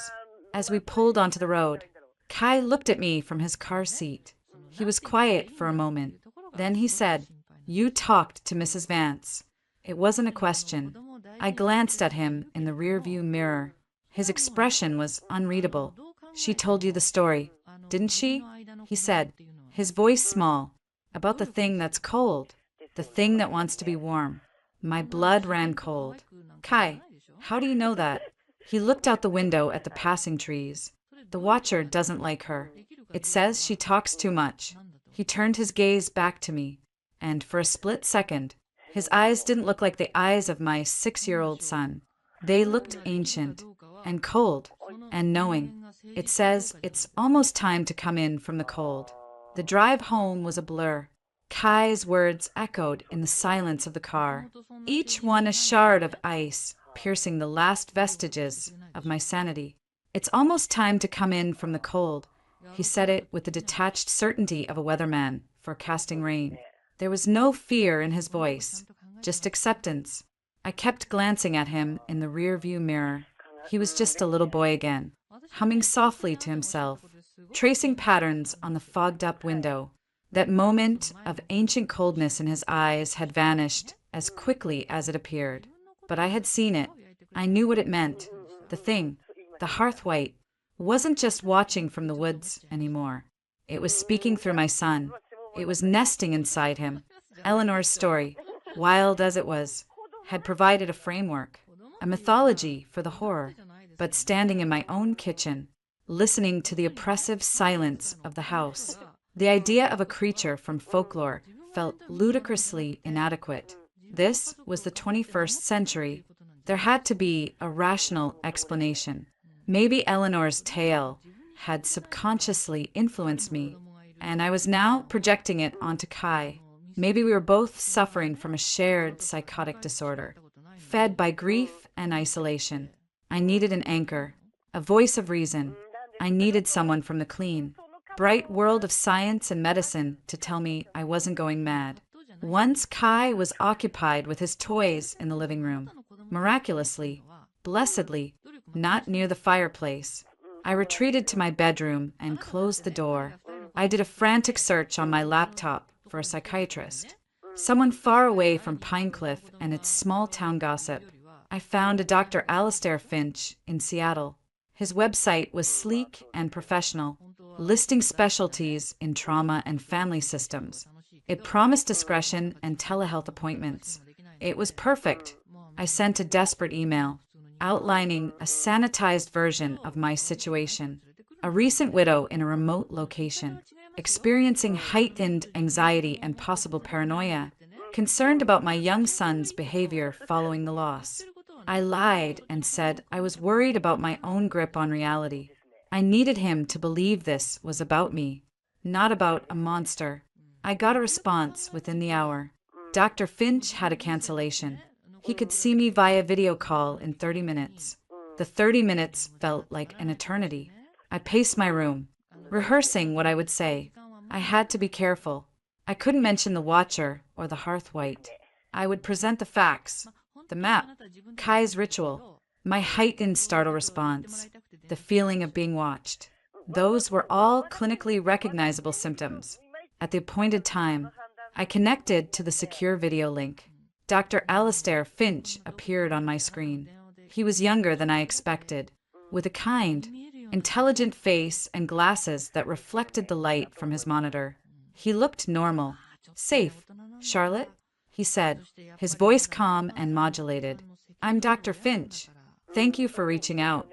As we pulled onto the road, Kai looked at me from his car seat. He was quiet for a moment. Then he said, "You talked to Mrs. Vance." It wasn't a question. I glanced at him in the rearview mirror. His expression was unreadable. "She told you the story, didn't she?" he said, his voice small. "About the thing that's cold, the thing that wants to be warm." My blood ran cold. "Kai, how do you know that?" He looked out the window at the passing trees. "The watcher doesn't like her. It says she talks too much." He turned his gaze back to me, and for a split second, his eyes didn't look like the eyes of my 6-year-old son. They looked ancient, and cold, and knowing. "It says it's almost time to come in from the cold." The drive home was a blur. Kai's words echoed in the silence of the car, each one a shard of ice, piercing the last vestiges of my sanity. "It's almost time to come in from the cold." He said it with the detached certainty of a weatherman forecasting rain. There was no fear in his voice, just acceptance. I kept glancing at him in the rear-view mirror. He was just a little boy again, humming softly to himself, tracing patterns on the fogged-up window. That moment of ancient coldness in his eyes had vanished as quickly as it appeared. But I had seen it. I knew what it meant. The thing, the hearth-white, wasn't just watching from the woods anymore. It was speaking through my son. It was nesting inside him. Eleanor's story, wild as it was, had provided a framework, a mythology for the horror. but standing in my own kitchen, listening to the oppressive silence of the house. The idea of a creature from folklore felt ludicrously inadequate. This was the 21st century. There had to be a rational explanation. Maybe Eleanor's tale had subconsciously influenced me, and I was now projecting it onto Kai. Maybe we were both suffering from a shared psychotic disorder, fed by grief and isolation. I needed an anchor, a voice of reason. I needed someone from the clean, bright world of science and medicine to tell me I wasn't going mad. Once Kai was occupied with his toys in the living room, miraculously, blessedly, not near the fireplace. I retreated to my bedroom and closed the door. I did a frantic search on my laptop for a psychiatrist, someone far away from Pinecliff and its small-town gossip. I found a Dr. Alastair Finch in Seattle. His website was sleek and professional, listing specialties in trauma and family systems. It promised discretion and telehealth appointments. It was perfect. I sent a desperate email, outlining a sanitized version of my situation. A recent widow in a remote location, experiencing heightened anxiety and possible paranoia, concerned about my young son's behavior following the loss. I lied and said I was worried about my own grip on reality. I needed him to believe this was about me, not about a monster. I got a response within the hour. Dr. Finch had a cancellation. He could see me via video call in 30 minutes. The 30 minutes felt like an eternity. I paced my room, rehearsing what I would say. I had to be careful. I couldn't mention the watcher or the hearthwhite. I would present the facts, the map, Kai's ritual, my heightened startle response, the feeling of being watched. Those were all clinically recognizable symptoms. At the appointed time, I connected to the secure video link. Dr. Alastair Finch appeared on my screen. He was younger than I expected, with a kind, intelligent face and glasses that reflected the light from his monitor. He looked normal. Safe. Charlotte? He said, his voice calm and modulated. I'm Dr. Finch. Thank you for reaching out.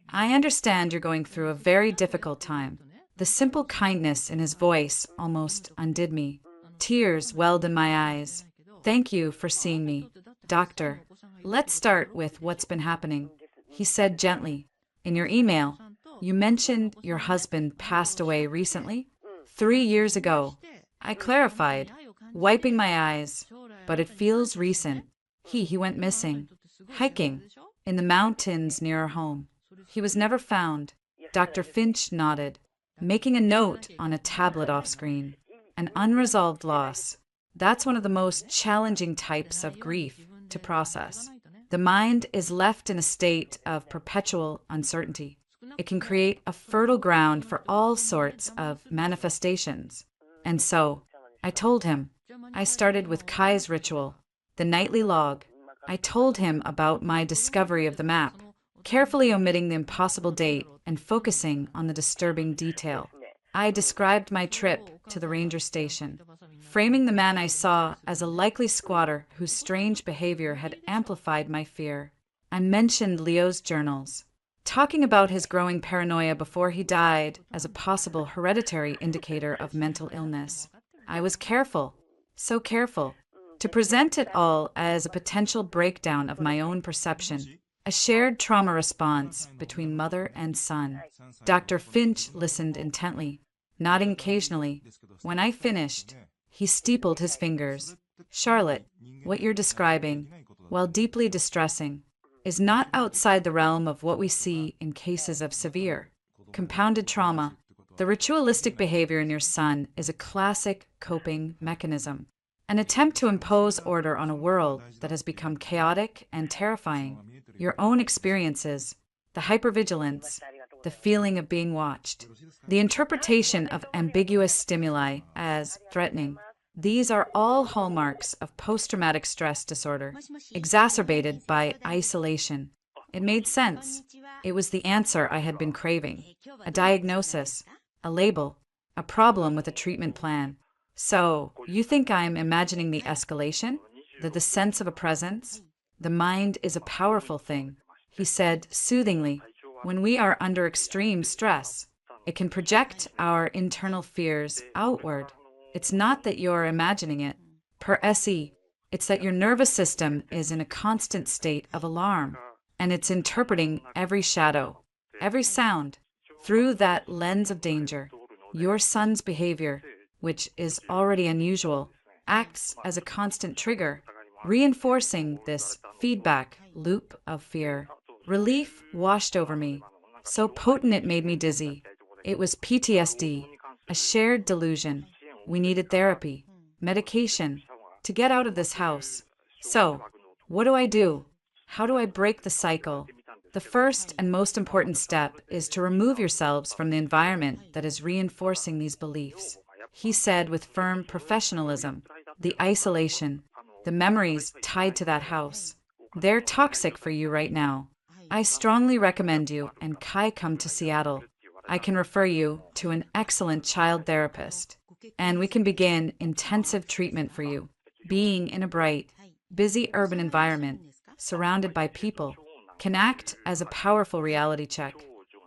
I understand you're going through a very difficult time. The simple kindness in his voice almost undid me. Tears welled in my eyes. Thank you for seeing me, doctor. Let's start with what's been happening. He said gently, in your email, you mentioned your husband passed away recently? 3 years ago. I clarified, wiping my eyes, but it feels recent. He went missing, hiking, in the mountains near our home. He was never found. Dr. Finch nodded, making a note on a tablet off screen. An unresolved loss. That's one of the most challenging types of grief to process. The mind is left in a state of perpetual uncertainty. It can create a fertile ground for all sorts of manifestations. And so, I told him. I started with Kai's ritual, the nightly log. I told him about my discovery of the map, carefully omitting the impossible date and focusing on the disturbing detail. I described my trip to the ranger station, framing the man I saw as a likely squatter whose strange behavior had amplified my fear. I mentioned Leo's journals, talking about his growing paranoia before he died as a possible hereditary indicator of mental illness. I was careful, so careful, to present it all as a potential breakdown of my own perception, a shared trauma response between mother and son. Dr. Finch listened intently, nodding occasionally. When I finished, he steepled his fingers. Charlotte, what you're describing, while deeply distressing, is not outside the realm of what we see in cases of severe, compounded trauma. The ritualistic behavior in your son is a classic coping mechanism, an attempt to impose order on a world that has become chaotic and terrifying. Your own experiences, the hypervigilance, the feeling of being watched, the interpretation of ambiguous stimuli as threatening. These are all hallmarks of post-traumatic stress disorder, exacerbated by isolation. It made sense. It was the answer I had been craving. A diagnosis, a label, a problem with a treatment plan. So, you think I'm imagining the escalation? The sense of a presence? The mind is a powerful thing, he said soothingly, When we are under extreme stress, it can project our internal fears outward. It's not that you're imagining it. Per SE, it's that your nervous system is in a constant state of alarm, and it's interpreting every shadow, every sound, through that lens of danger. Your son's behavior, which is already unusual, acts as a constant trigger, reinforcing this feedback loop of fear. Relief washed over me, so potent it made me dizzy. It was PTSD, a shared delusion. We needed therapy, medication, to get out of this house. So, what do? How do I break the cycle? The first and most important step is to remove yourselves from the environment that is reinforcing these beliefs. He said with firm professionalism, the isolation, the memories tied to that house. They're toxic for you right now. I strongly recommend you and Kai come to Seattle. I can refer you to an excellent child therapist, and we can begin intensive treatment for you. Being in a bright, busy urban environment, surrounded by people, can act as a powerful reality check.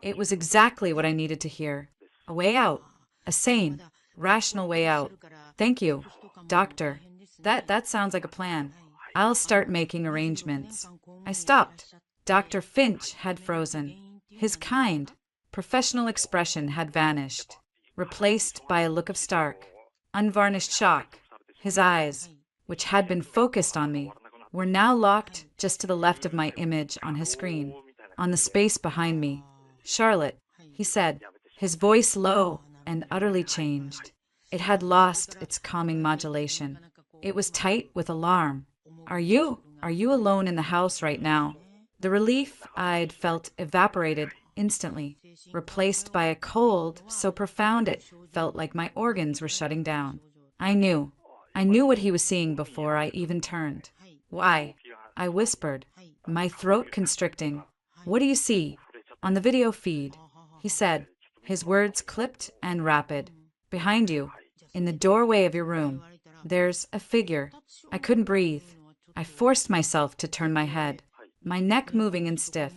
It was exactly what I needed to hear. A way out. A sane, rational way out. Thank you, doctor. That sounds like a plan. I'll start making arrangements. I stopped. Dr. Finch had frozen. His kind, professional expression had vanished, replaced by a look of stark, unvarnished shock. His eyes, which had been focused on me, were now locked just to the left of my image on his screen, on the space behind me. Charlotte, he said, his voice low and utterly changed. It had lost its calming modulation. It was tight with alarm. Are you alone in the house right now? The relief I'd felt evaporated instantly, replaced by a cold so profound it felt like my organs were shutting down. I knew what he was seeing before I even turned. Why? I whispered, my throat constricting. What do you see? On the video feed, he said, his words clipped and rapid. Behind you, in the doorway of your room, there's a figure. I couldn't breathe. I forced myself to turn my head, my neck moving and stiff.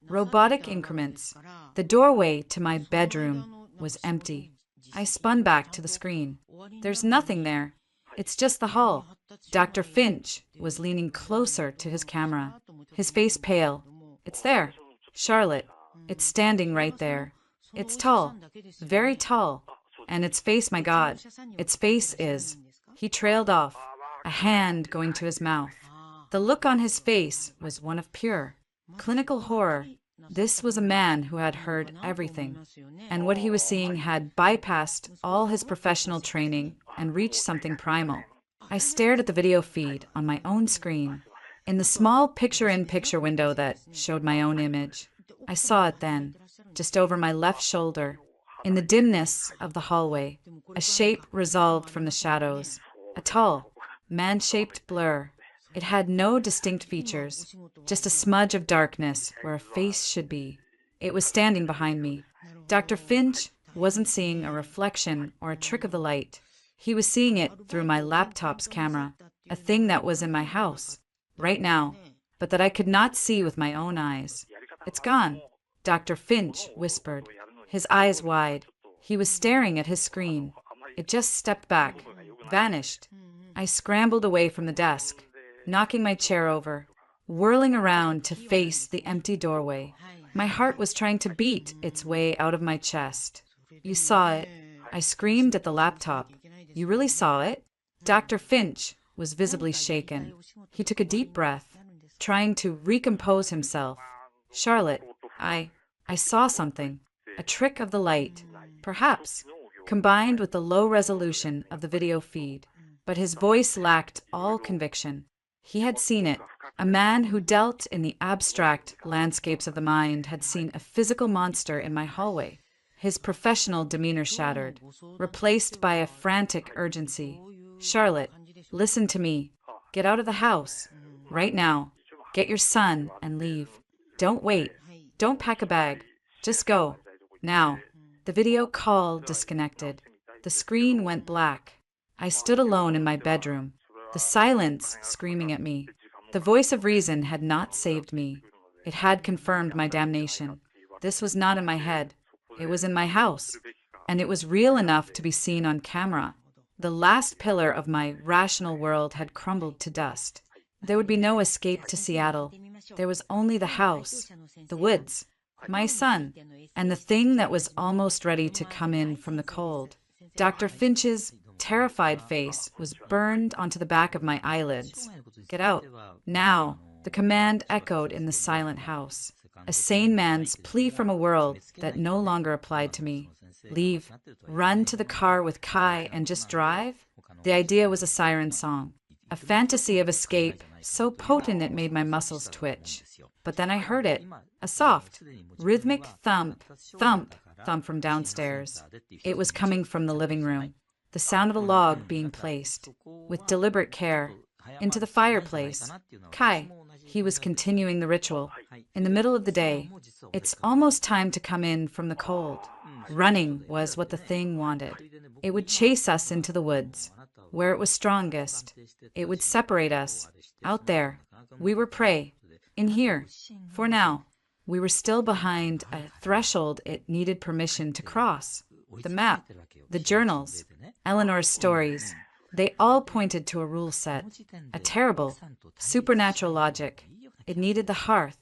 Robotic increments. The doorway to my bedroom was empty. I spun back to the screen. There's nothing there. It's just the hall. Dr. Finch was leaning closer to his camera, his face pale. It's there. Charlotte. It's standing right there. It's tall. Very tall. And its face, my God. Its face is. He trailed off, a hand going to his mouth. The look on his face was one of pure, clinical horror. This was a man who had heard everything, and what he was seeing had bypassed all his professional training and reached something primal. I stared at the video feed on my own screen, in the small picture-in-picture window that showed my own image. I saw it then, just over my left shoulder, in the dimness of the hallway, a shape resolved from the shadows, a tall, man-shaped blur. It had no distinct features, just a smudge of darkness where a face should be. It was standing behind me. Dr. Finch wasn't seeing a reflection or a trick of the light. He was seeing it through my laptop's camera, a thing that was in my house, right now, but that I could not see with my own eyes. It's gone, Dr. Finch whispered, his eyes wide. He was staring at his screen. It just stepped back, vanished. I scrambled away from the desk, knocking my chair over, whirling around to face the empty doorway. My heart was trying to beat its way out of my chest. You saw it. I screamed at the laptop. You really saw it? Dr. Finch was visibly shaken. He took a deep breath, trying to recompose himself. Charlotte, I saw something. A trick of the light, perhaps, combined with the low resolution of the video feed. But his voice lacked all conviction. He had seen it. A man who dealt in the abstract landscapes of the mind had seen a physical monster in my hallway. His professional demeanor shattered, replaced by a frantic urgency. Charlotte, listen to me. Get out of the house. Right now. Get your son and leave. Don't wait. Don't pack a bag. Just go. Now. The video call disconnected. The screen went black. I stood alone in my bedroom. The silence screaming at me. The voice of reason had not saved me. It had confirmed my damnation. This was not in my head. It was in my house. And it was real enough to be seen on camera. The last pillar of my rational world had crumbled to dust. There would be no escape to Seattle. There was only the house, the woods, my son, and the thing that was almost ready to come in from the cold. Dr. Finch's terrified face was burned onto the back of my eyelids. Get out. Now, the command echoed in the silent house. A sane man's plea from a world that no longer applied to me. Leave. Run to the car with Kai and just drive? The idea was a siren song. A fantasy of escape so potent it made my muscles twitch. But then I heard it. A soft, rhythmic thump, thump, thump from downstairs. It was coming from the living room. The sound of a log being placed, with deliberate care, into the fireplace. Kai, he was continuing the ritual. In the middle of the day, it's almost time to come in from the cold. Running was what the thing wanted. It would chase us into the woods, where it was strongest. It would separate us. Out there, we were prey. In here, for now, we were still behind a threshold it needed permission to cross. The map, the journals, Eleanor's stories, they all pointed to a rule set, a terrible, supernatural logic. It needed the hearth.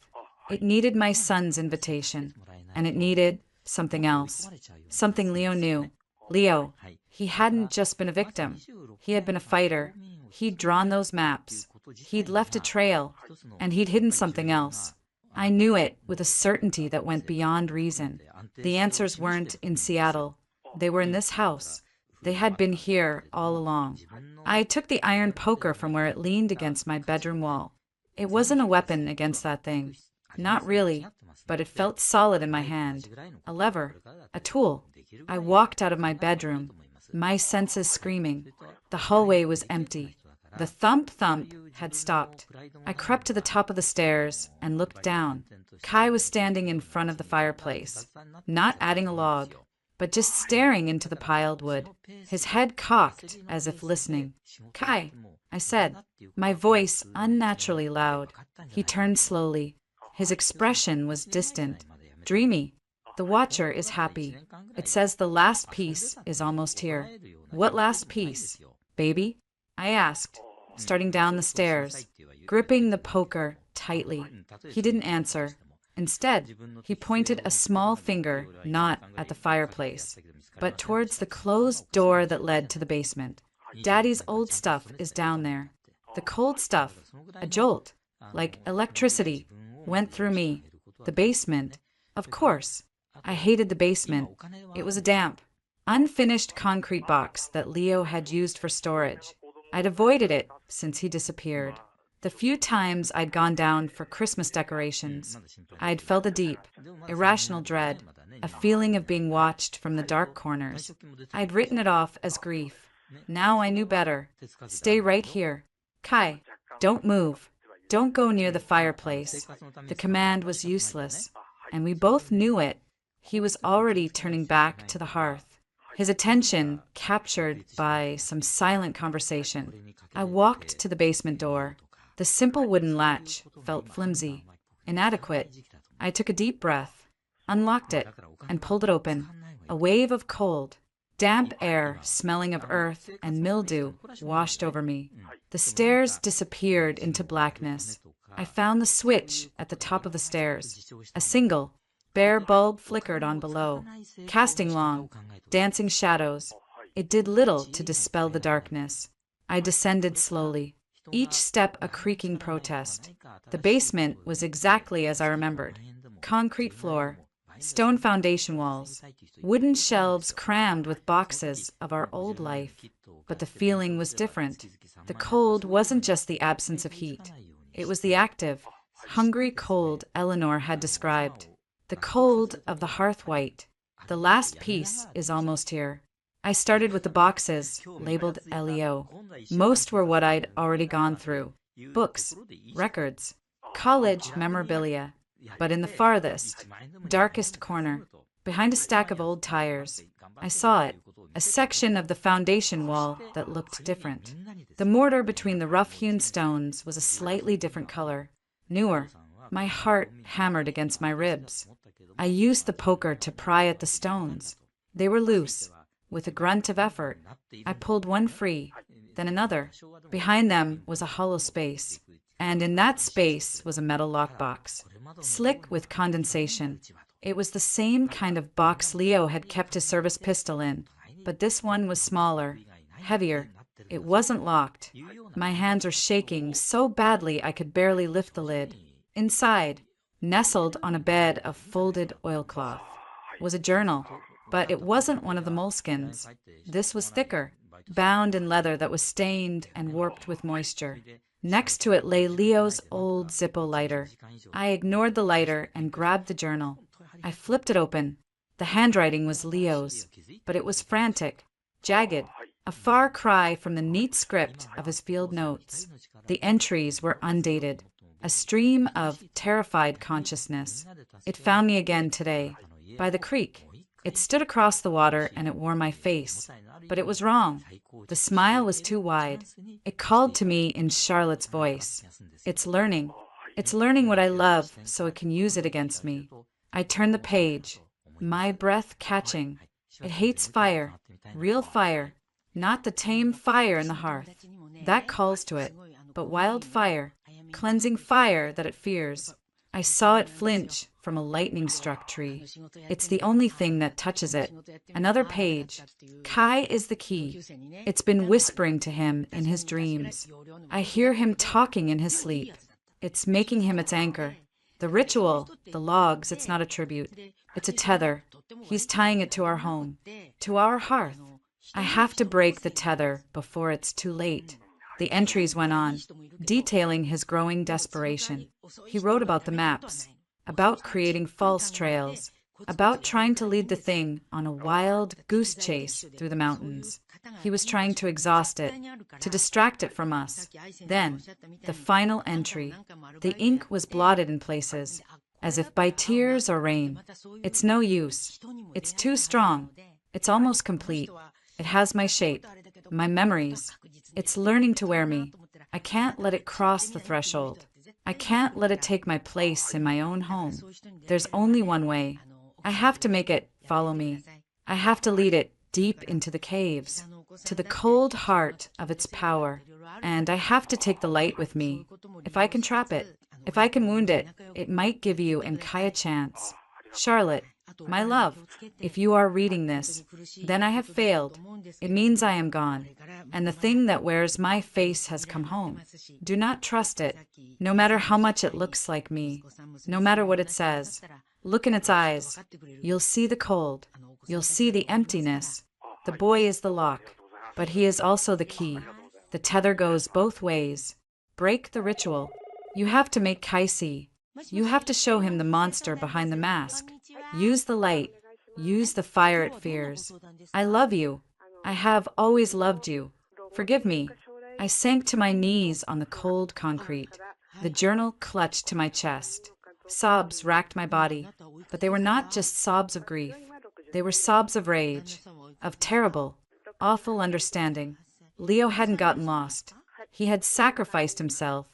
It needed my son's invitation. And it needed something else. Something Leo knew. Leo, he hadn't just been a victim. He had been a fighter. He'd drawn those maps. He'd left a trail. And he'd hidden something else. I knew it with a certainty that went beyond reason. The answers weren't in Seattle. They were in this house. They had been here all along. I took the iron poker from where it leaned against my bedroom wall. It wasn't a weapon against that thing. Not really, but it felt solid in my hand. A lever, a tool. I walked out of my bedroom, my senses screaming. The hallway was empty. The thump-thump had stopped. I crept to the top of the stairs and looked down. Kai was standing in front of the fireplace, not adding a log, but just staring into the piled wood, his head cocked as if listening. Kai, I said, my voice unnaturally loud. He turned slowly. His expression was distant, dreamy. The watcher is happy. It says the last piece is almost here. What last piece? Baby? I asked, starting down the stairs, gripping the poker tightly. He didn't answer. Instead, he pointed a small finger not at the fireplace, but towards the closed door that led to the basement. Daddy's old stuff is down there. The cold stuff, a jolt, like electricity, went through me. The basement, of course. I hated the basement. It was a damp, unfinished concrete box that Leo had used for storage. I'd avoided it since he disappeared. The few times I'd gone down for Christmas decorations, I'd felt a deep, irrational dread, a feeling of being watched from the dark corners. I'd written it off as grief. Now I knew better. Stay right here. Kai, don't move. Don't go near the fireplace. The command was useless, and we both knew it. He was already turning back to the hearth, his attention captured by some silent conversation. I walked to the basement door. The simple wooden latch felt flimsy, inadequate. I took a deep breath, unlocked it, and pulled it open. A wave of cold, damp air smelling of earth and mildew washed over me. The stairs disappeared into blackness. I found the switch at the top of the stairs. A single, bare bulb flickered on below, casting long, dancing shadows. It did little to dispel the darkness. I descended slowly, each step a creaking protest. The basement was exactly as I remembered. Concrete floor, stone foundation walls, wooden shelves crammed with boxes of our old life. But the feeling was different. The cold wasn't just the absence of heat. It was the active, hungry cold Eleanor had described. The cold of the hearth white. The last piece is almost here. I started with the boxes, labeled LEO. Most were what I'd already gone through. Books, records, college memorabilia. But in the farthest, darkest corner, behind a stack of old tires, I saw it, a section of the foundation wall that looked different. The mortar between the rough-hewn stones was a slightly different color, newer. My heart hammered against my ribs. I used the poker to pry at the stones. They were loose. With a grunt of effort, I pulled one free, then another. Behind them was a hollow space, and in that space was a metal lockbox, slick with condensation. It was the same kind of box Leo had kept his service pistol in, but this one was smaller, heavier. It wasn't locked. My hands were shaking so badly I could barely lift the lid. Inside, nestled on a bed of folded oilcloth, was a journal, but it wasn't one of the moleskins. This was thicker, bound in leather that was stained and warped with moisture. Next to it lay Leo's old Zippo lighter. I ignored the lighter and grabbed the journal. I flipped it open. The handwriting was Leo's, but it was frantic, jagged, a far cry from the neat script of his field notes. The entries were undated, a stream of terrified consciousness. It found me again today, by the creek. It stood across the water and it wore my face. But it was wrong. The smile was too wide. It called to me in Charlotte's voice. It's learning. It's learning what I love so it can use it against me. I turned the page, my breath catching. It hates fire, real fire, not the tame fire in the hearth. That calls to it, but wild fire, cleansing fire that it fears. I saw it flinch from a lightning-struck tree. It's the only thing that touches it. Another page. Kai is the key. It's been whispering to him in his dreams. I hear him talking in his sleep. It's making him its anchor. The ritual, the logs, it's not a tribute. It's a tether. He's tying it to our home, to our hearth. I have to break the tether before it's too late. The entries went on, detailing his growing desperation. He wrote about the maps, about creating false trails, about trying to lead the thing on a wild goose chase through the mountains. He was trying to exhaust it, to distract it from us. Then, the final entry. The ink was blotted in places, as if by tears or rain. It's no use. It's too strong. It's almost complete. It has my shape, my memories. It's learning to wear me. I can't let it cross the threshold. I can't let it take my place in my own home. There's only one way. I have to make it follow me. I have to lead it deep into the caves, to the cold heart of its power. And I have to take the light with me. If I can trap it, if I can wound it, it might give you and Kai a chance. Charlotte, my love, if you are reading this, then I have failed. It means I am gone, and the thing that wears my face has come home. Do not trust it, no matter how much it looks like me, no matter what it says. Look in its eyes. You'll see the cold. You'll see the emptiness. The boy is the lock, but he is also the key. The tether goes both ways. Break the ritual. You have to make Kai see. You have to show him the monster behind the mask. Use the light. Use the fire it fears. I love you. I have always loved you. Forgive me. I sank to my knees on the cold concrete. The journal clutched to my chest. Sobs racked my body, but they were not just sobs of grief. They were sobs of rage, of terrible, awful understanding. Leo hadn't gotten lost. He had sacrificed himself.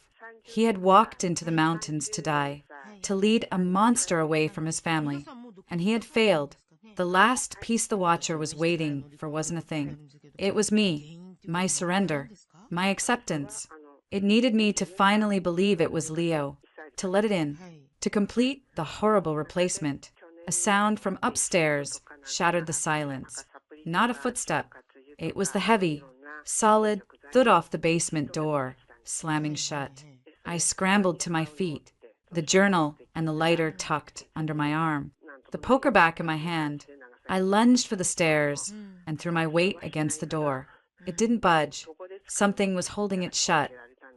He had walked into the mountains to die, to lead a monster away from his family. And he had failed. The last piece the Watcher was waiting for wasn't a thing. It was me, my surrender, my acceptance. It needed me to finally believe it was Leo, to let it in, to complete the horrible replacement. A sound from upstairs shattered the silence. Not a footstep. It was the heavy, solid thud off the basement door, slamming shut. I scrambled to my feet, the journal and the lighter tucked under my arm, the poker back in my hand. I lunged for the stairs and threw my weight against the door. It didn't budge. Something was holding it shut.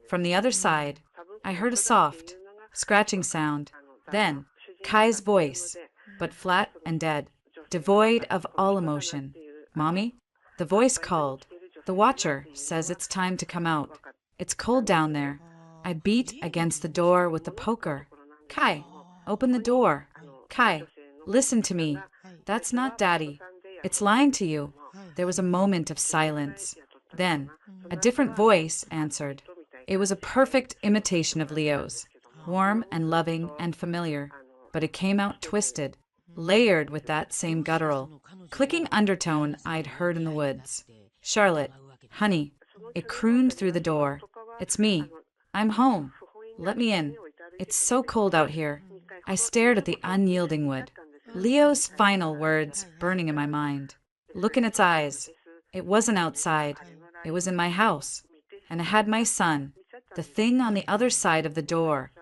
From the other side, I heard a soft, scratching sound. Then, Kai's voice, but flat and dead, devoid of all emotion. Mommy? The voice called. The Watcher says it's time to come out. It's cold down there. I beat against the door with the poker. Kai, open the door. Kai, listen to me. That's not Daddy. It's lying to you. There was a moment of silence. Then, a different voice answered. It was a perfect imitation of Leo's, warm and loving and familiar, but it came out twisted, layered with that same guttural, clicking undertone I'd heard in the woods. Charlotte, honey, it crooned through the door. It's me. I'm home. Let me in. It's so cold out here. I stared at the unyielding wood. Leo's final words burning in my mind. Look in its eyes. It wasn't outside. It was in my house. And I had my son, the thing on the other side of the door,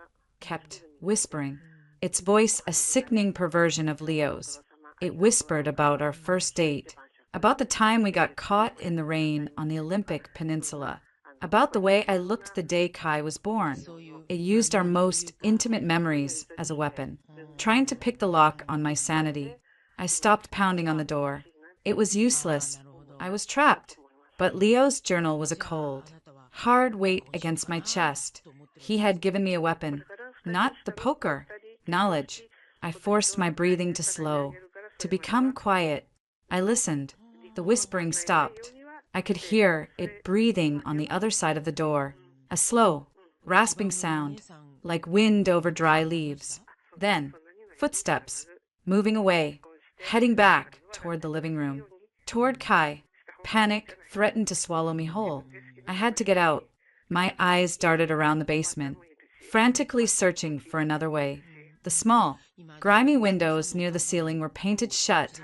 kept whispering. Its voice a sickening perversion of Leo's. It whispered about our first date, about the time we got caught in the rain on the Olympic Peninsula, about the way I looked the day Kai was born. It used our most intimate memories as a weapon, trying to pick the lock on my sanity. I stopped pounding on the door. It was useless. I was trapped. But Leo's journal was a cold, hard weight against my chest. He had given me a weapon, not the poker, knowledge. I forced my breathing to slow, to become quiet. I listened. The whispering stopped. I could hear it breathing on the other side of the door, a slow, rasping sound, like wind over dry leaves. Then, footsteps, moving away, heading back toward the living room, toward Kai. Panic threatened to swallow me whole. I had to get out. My eyes darted around the basement, frantically searching for another way. The small, grimy windows near the ceiling were painted shut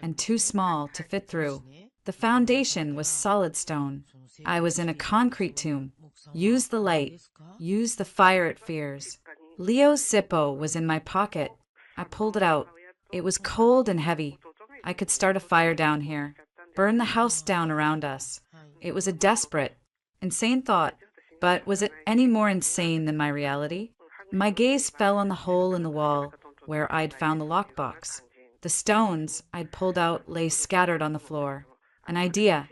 and too small to fit through. The foundation was solid stone. I was in a concrete tomb. Use the light. Use the fire it fears. Leo's Zippo was in my pocket. I pulled it out. It was cold and heavy. I could start a fire down here. Burn the house down around us. It was a desperate, insane thought, but was it any more insane than my reality? My gaze fell on the hole in the wall where I'd found the lockbox. The stones I'd pulled out lay scattered on the floor. An idea,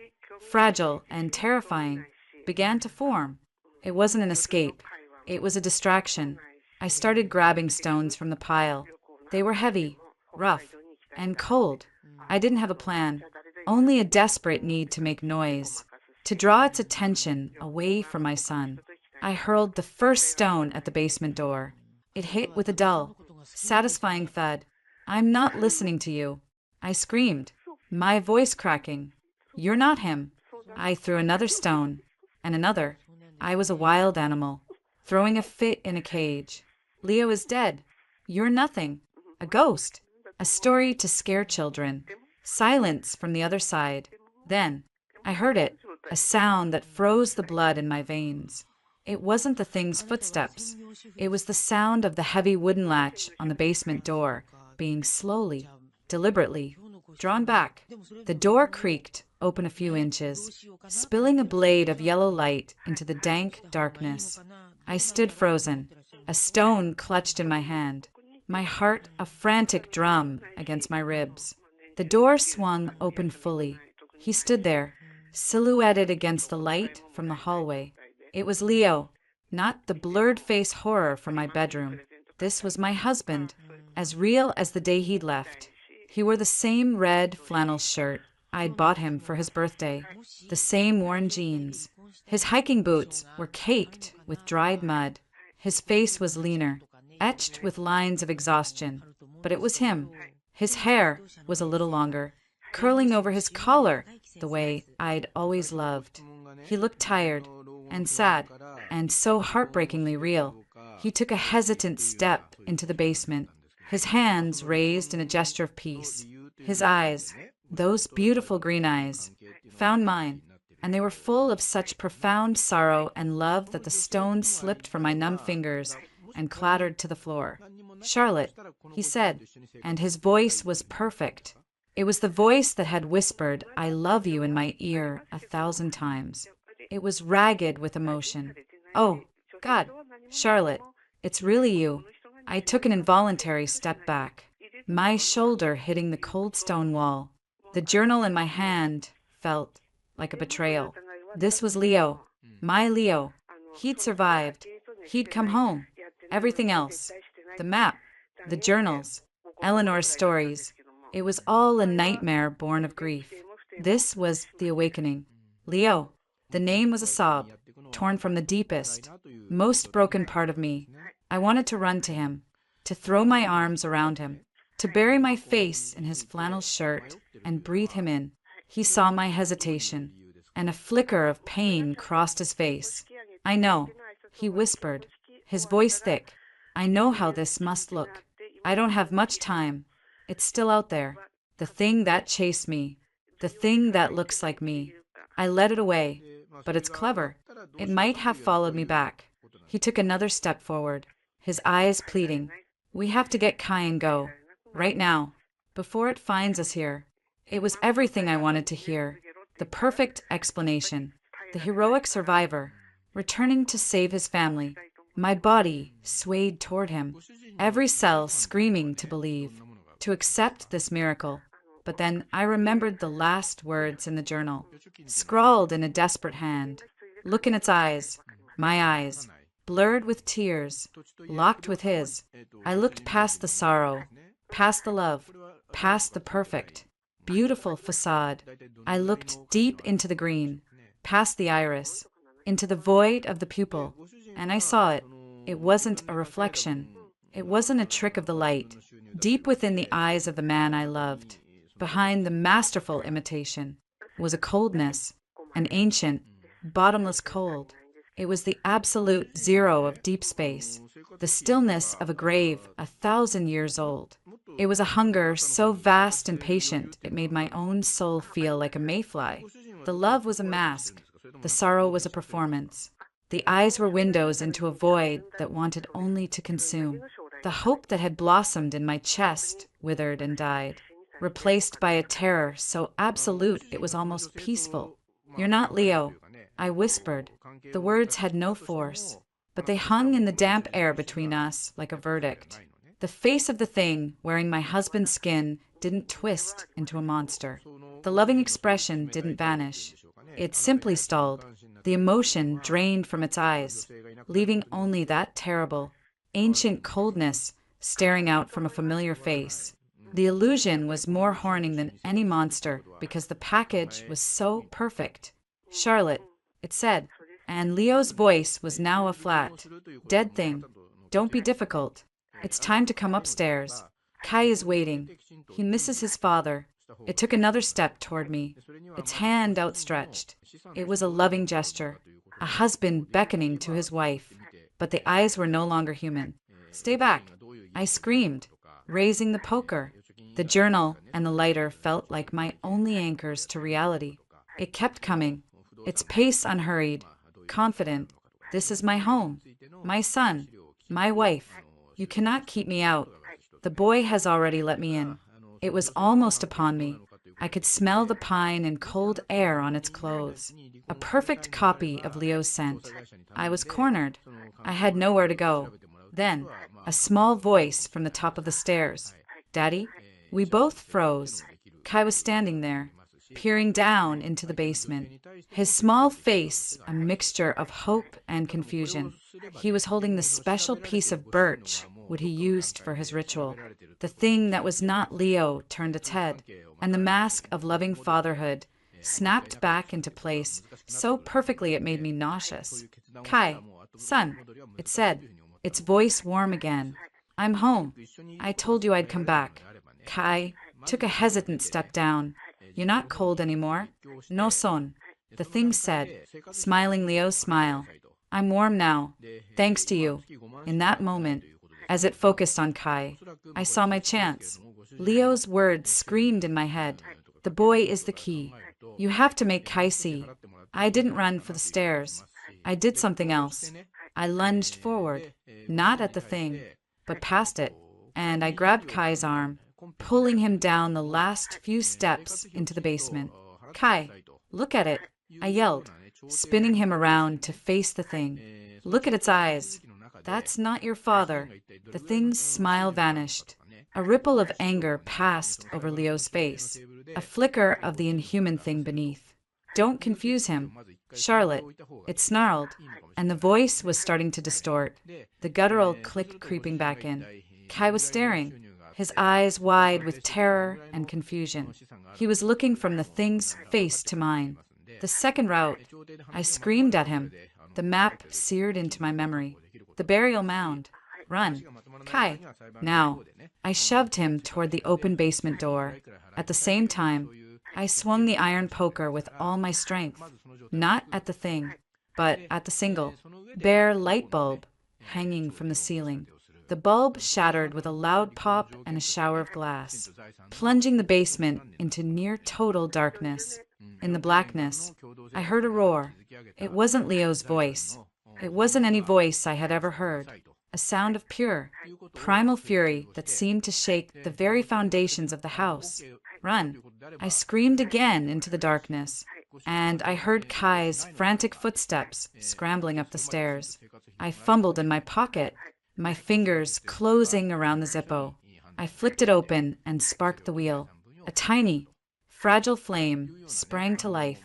fragile and terrifying, began to form. It wasn't an escape. It was a distraction. I started grabbing stones from the pile. They were heavy, rough, and cold. I didn't have a plan. Only a desperate need to make noise, to draw its attention away from my son. I hurled the first stone at the basement door. It hit with a dull, satisfying thud. I'm not listening to you. I screamed, my voice cracking. You're not him. I threw another stone, and another. I was a wild animal, throwing a fit in a cage. Leo is dead. You're nothing. A ghost. A story to scare children. Silence from the other side. Then, I heard it, a sound that froze the blood in my veins. It wasn't the thing's footsteps. It was the sound of the heavy wooden latch on the basement door being slowly, deliberately, drawn back. The door creaked open a few inches, spilling a blade of yellow light into the dank darkness. I stood frozen, a stone clutched in my hand, my heart a frantic drum against my ribs. The door swung open fully. He stood there, silhouetted against the light from the hallway. It was Leo, not the blurred face horror from my bedroom. This was my husband, as real as the day he'd left. He wore the same red flannel shirt I'd bought him for his birthday, the same worn jeans. His hiking boots were caked with dried mud. His face was leaner, etched with lines of exhaustion, but it was him. His hair was a little longer, curling over his collar the way I'd always loved. He looked tired and sad and so heartbreakingly real. He took a hesitant step into the basement, his hands raised in a gesture of peace. His eyes, those beautiful green eyes, found mine, and they were full of such profound sorrow and love that the stones slipped from my numb fingers and clattered to the floor. Charlotte, he said, and his voice was perfect. It was the voice that had whispered, I love you in my ear 1,000 times. It was ragged with emotion. Oh, God, Charlotte, it's really you. I took an involuntary step back, my shoulder hitting the cold stone wall. The journal in my hand felt like a betrayal. This was Leo, my Leo. He'd survived. He'd come home. Everything else, the map, the journals, Eleanor's stories, it was all a nightmare born of grief. This was the awakening. Leo, the name was a sob, torn from the deepest, most broken part of me. I wanted to run to him, to throw my arms around him, to bury my face in his flannel shirt and breathe him in. He saw my hesitation, and a flicker of pain crossed his face. I know, he whispered, his voice thick. I know how this must look. I don't have much time. It's still out there. The thing that chased me. The thing that looks like me. I let it away, but it's clever. It might have followed me back. He took another step forward, his eyes pleading. We have to get Kai and go. Right now. Before it finds us here. It was everything I wanted to hear. The perfect explanation. The heroic survivor, returning to save his family. My body swayed toward him, every cell screaming to believe, to accept this miracle. But then I remembered the last words in the journal, scrawled in a desperate hand. Look in its eyes, my eyes, blurred with tears, locked with his. I looked past the sorrow, past the love, past the perfect, beautiful facade. I looked deep into the green, past the iris, into the void of the pupil, and I saw it. It wasn't a reflection. It wasn't a trick of the light. Deep within the eyes of the man I loved, behind the masterful imitation, was a coldness, an ancient, bottomless cold. It was the absolute zero of deep space, the stillness of a grave 1,000 years old. It was a hunger so vast and patient it made my own soul feel like a mayfly. The love was a mask. The sorrow was a performance. The eyes were windows into a void that wanted only to consume. The hope that had blossomed in my chest withered and died, replaced by a terror so absolute it was almost peaceful. You're not Leo, I whispered. The words had no force, but they hung in the damp air between us like a verdict. The face of the thing wearing my husband's skin didn't twist into a monster. The loving expression didn't vanish. It simply stalled. The emotion drained from its eyes, leaving only that terrible, ancient coldness staring out from a familiar face. The illusion was more haunting than any monster because the package was so perfect. Charlotte, it said, and Leo's voice was now a flat, dead thing. Don't be difficult. It's time to come upstairs. Kai is waiting. He misses his father. It took another step toward me, its hand outstretched. It was a loving gesture, a husband beckoning to his wife. But the eyes were no longer human. Stay back, I screamed, raising the poker. The journal and the lighter felt like my only anchors to reality. It kept coming, its pace unhurried, confident. This is my home, my son, my wife. You cannot keep me out. The boy has already let me in. It was almost upon me. I could smell the pine and cold air on its clothes. A perfect copy of Leo's scent. I was cornered. I had nowhere to go. Then, a small voice from the top of the stairs. Daddy? We both froze. Kai was standing there, peering down into the basement. His small face, a mixture of hope and confusion. He was holding the special piece of birch wood he used for his ritual. The thing that was not Leo turned its head, and the mask of loving fatherhood snapped back into place so perfectly it made me nauseous. Kai, son, it said, its voice warm again. I'm home. I told you I'd come back. Kai took a hesitant step down. You're not cold anymore. No son, the thing said, smiling Leo's smile. I'm warm now, thanks to you. In that moment, as it focused on Kai, I saw my chance. Leo's words screamed in my head. The boy is the key. You have to make Kai see. I didn't run for the stairs. I did something else. I lunged forward, not at the thing, but past it, and I grabbed Kai's arm, pulling him down the last few steps into the basement. Kai, look at it, I yelled, spinning him around to face the thing. Look at its eyes. That's not your father. The thing's smile vanished. A ripple of anger passed over Leo's face, a flicker of the inhuman thing beneath. Don't confuse him. Charlotte, it snarled, and the voice was starting to distort, the guttural click creeping back in. Kai was staring, his eyes wide with terror and confusion. He was looking from the thing's face to mine. The second route, I screamed at him. The map seared into my memory. The burial mound. Run. Kai. Now. I shoved him toward the open basement door. At the same time, I swung the iron poker with all my strength, not at the thing, but at the single, bare light bulb hanging from the ceiling. The bulb shattered with a loud pop and a shower of glass, plunging the basement into near total darkness. In the blackness, I heard a roar. It wasn't Leo's voice. It wasn't any voice I had ever heard. A sound of pure, primal fury that seemed to shake the very foundations of the house. Run. I screamed again into the darkness, and I heard Kai's frantic footsteps scrambling up the stairs. I fumbled in my pocket, my fingers closing around the Zippo. I flicked it open and sparked the wheel. A tiny, fragile flame sprang to life,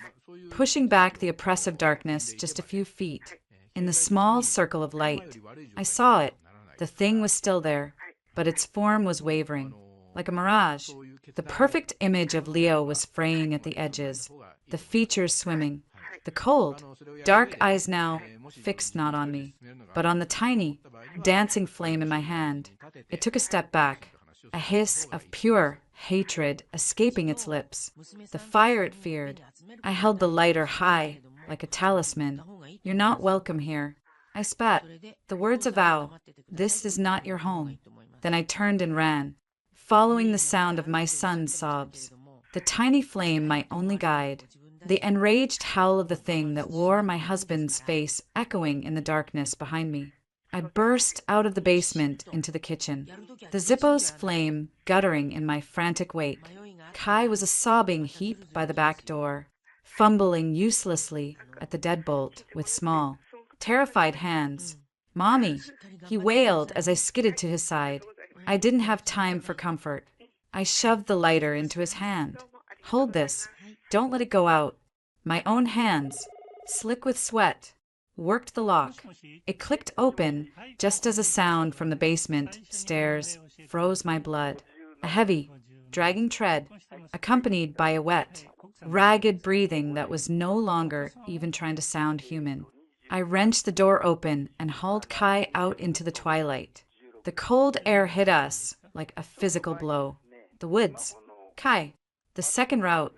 pushing back the oppressive darkness just a few feet. In the small circle of light, I saw it. The thing was still there, but its form was wavering, like a mirage. The perfect image of Leo was fraying at the edges, the features swimming. The cold, dark eyes now fixed not on me, but on the tiny, dancing flame in my hand. It took a step back, a hiss of pure hatred escaping its lips. The fire it feared. I held the lighter high, like a talisman. You're not welcome here. I spat. The words a vow. This is not your home. Then I turned and ran, following the sound of my son's sobs. The tiny flame my only guide. The enraged howl of the thing that wore my husband's face echoing in the darkness behind me. I burst out of the basement into the kitchen, the Zippo's flame guttering in my frantic wake. Kai was a sobbing heap by the back door, fumbling uselessly at the deadbolt with small, terrified hands. "Mommy!" he wailed as I skidded to his side. I didn't have time for comfort. I shoved the lighter into his hand. "Hold this. Don't let it go out." My own hands, slick with sweat, worked the lock. It clicked open just as a sound from the basement stairs froze my blood. A heavy, dragging tread, accompanied by a wet, ragged breathing that was no longer even trying to sound human. I wrenched the door open and hauled Kai out into the twilight. The cold air hit us like a physical blow. The woods. Kai. The second route.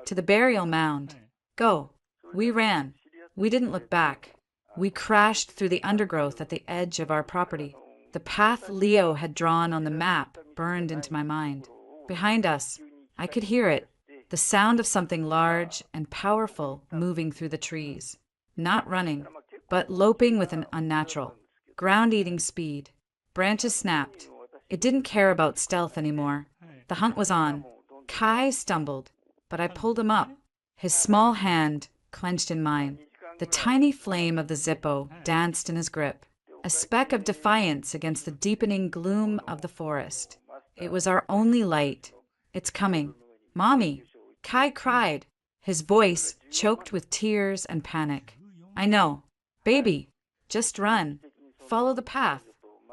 To the burial mound. Go. We ran. We didn't look back. We crashed through the undergrowth at the edge of our property. The path Leo had drawn on the map burned into my mind. Behind us, I could hear it, the sound of something large and powerful moving through the trees. Not running, but loping with an unnatural, ground-eating speed. Branches snapped. It didn't care about stealth anymore. The hunt was on. Kai stumbled, but I pulled him up, his small hand clenched in mine. The tiny flame of the Zippo danced in his grip, a speck of defiance against the deepening gloom of the forest. It was our only light. "It's coming. Mommy!" Kai cried, his voice choked with tears and panic. "I know. Baby, just run. Follow the path."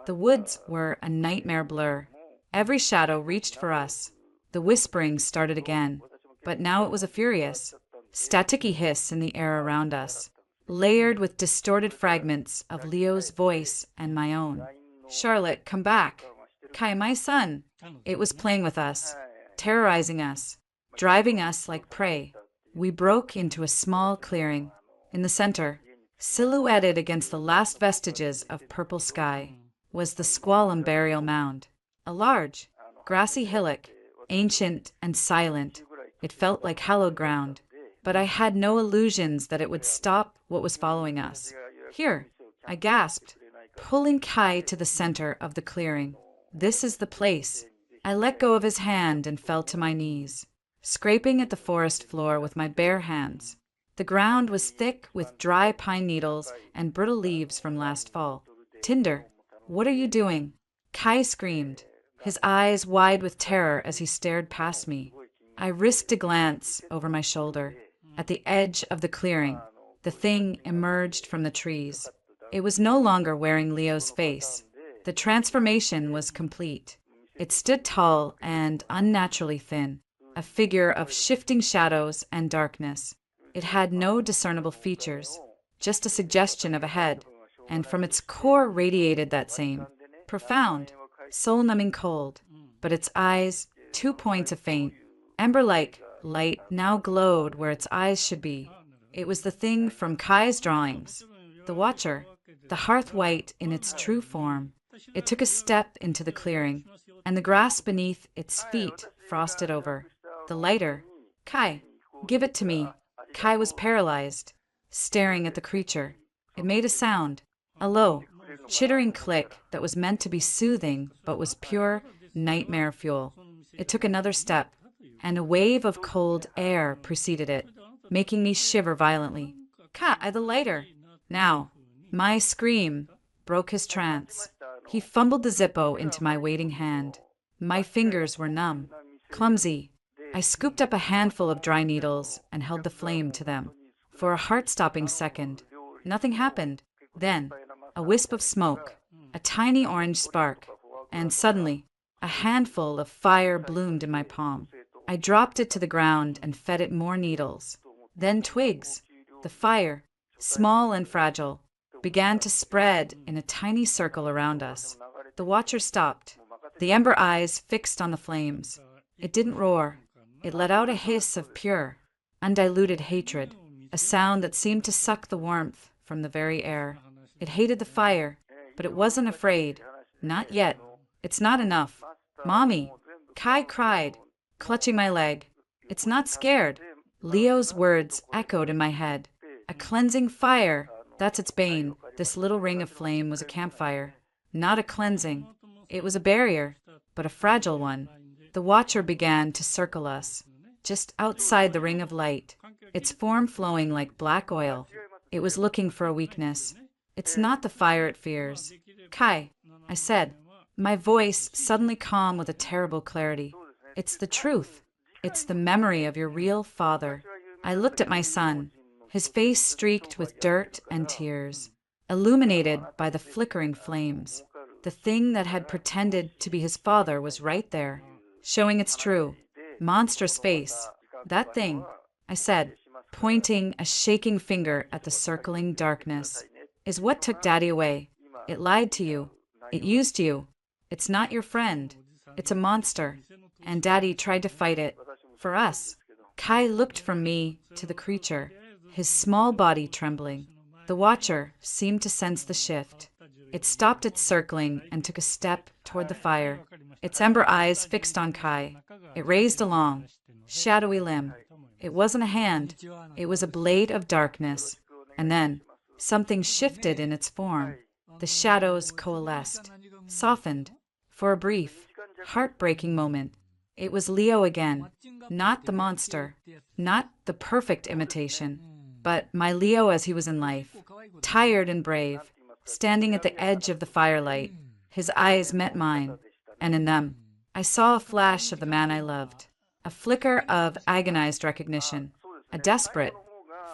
The woods were a nightmare blur. Every shadow reached for us. The whispering started again, but now it was a furious, staticky hiss in the air around us, layered with distorted fragments of Leo's voice and my own. "Charlotte, come back." "Kai, my son." It was playing with us, terrorizing us, driving us like prey. We broke into a small clearing. In the center, silhouetted against the last vestiges of purple sky, was the Squalum burial mound. A large, grassy hillock, ancient and silent. It felt like hallowed ground. But I had no illusions that it would stop what was following us. "Here," I gasped, pulling Kai to the center of the clearing. "This is the place." I let go of his hand and fell to my knees, scraping at the forest floor with my bare hands. The ground was thick with dry pine needles and brittle leaves from last fall. "Tinder, what are you doing?" Kai screamed, his eyes wide with terror as he stared past me. I risked a glance over my shoulder. At the edge of the clearing, the thing emerged from the trees. It was no longer wearing Leo's face. The transformation was complete. It stood tall and unnaturally thin, a figure of shifting shadows and darkness. It had no discernible features, just a suggestion of a head, and from its core radiated that same profound, soul-numbing cold, but its eyes, 2 points of faint, ember-like light now glowed where its eyes should be. It was the thing from Kai's drawings, the Watcher, the hearth white in its true form. It took a step into the clearing, and the grass beneath its feet frosted over. The lighter. Kai, give it to me. Kai was paralyzed, staring at the creature. It made a sound, a low, chittering click that was meant to be soothing but was pure nightmare fuel. It took another step, and a wave of cold air preceded it, making me shiver violently. Kai, the lighter. Now, my scream broke his trance. He fumbled the Zippo into my waiting hand. My fingers were numb, clumsy. I scooped up a handful of dry needles and held the flame to them. For a heart-stopping second, nothing happened. Then, a wisp of smoke, a tiny orange spark, and suddenly, a handful of fire bloomed in my palm. I dropped it to the ground and fed it more needles. Then twigs. The fire, small and fragile, began to spread in a tiny circle around us. The Watcher stopped, the ember eyes fixed on the flames. It didn't roar. It let out a hiss of pure, undiluted hatred, a sound that seemed to suck the warmth from the very air. It hated the fire, but it wasn't afraid. Not yet. It's not enough. Mommy! Kai cried, clutching my leg. It's not scared. Leo's words echoed in my head. A cleansing fire. That's its bane. This little ring of flame was a campfire. Not a cleansing. It was a barrier, but a fragile one. The Watcher began to circle us, just outside the ring of light, its form flowing like black oil. It was looking for a weakness. It's not the fire it fears. Kai, I said, my voice suddenly calm with a terrible clarity. It's the truth. It's the memory of your real father. I looked at my son, his face streaked with dirt and tears, illuminated by the flickering flames. The thing that had pretended to be his father was right there, showing its true, monstrous face. That thing, I said, pointing a shaking finger at the circling darkness, is what took Daddy away. It lied to you. It used you. It's not your friend. It's a monster. And Daddy tried to fight it. For us. Kai looked from me to the creature, his small body trembling. The Watcher seemed to sense the shift. It stopped its circling and took a step toward the fire, its ember eyes fixed on Kai. It raised a long, shadowy limb. It wasn't a hand. It was a blade of darkness. And then, something shifted in its form. The shadows coalesced, softened. For a brief, heartbreaking moment, it was Leo again. Not the monster, not the perfect imitation, but my Leo as he was in life, tired and brave, standing at the edge of the firelight. His eyes met mine, and in them, I saw a flash of the man I loved, a flicker of agonized recognition, a desperate,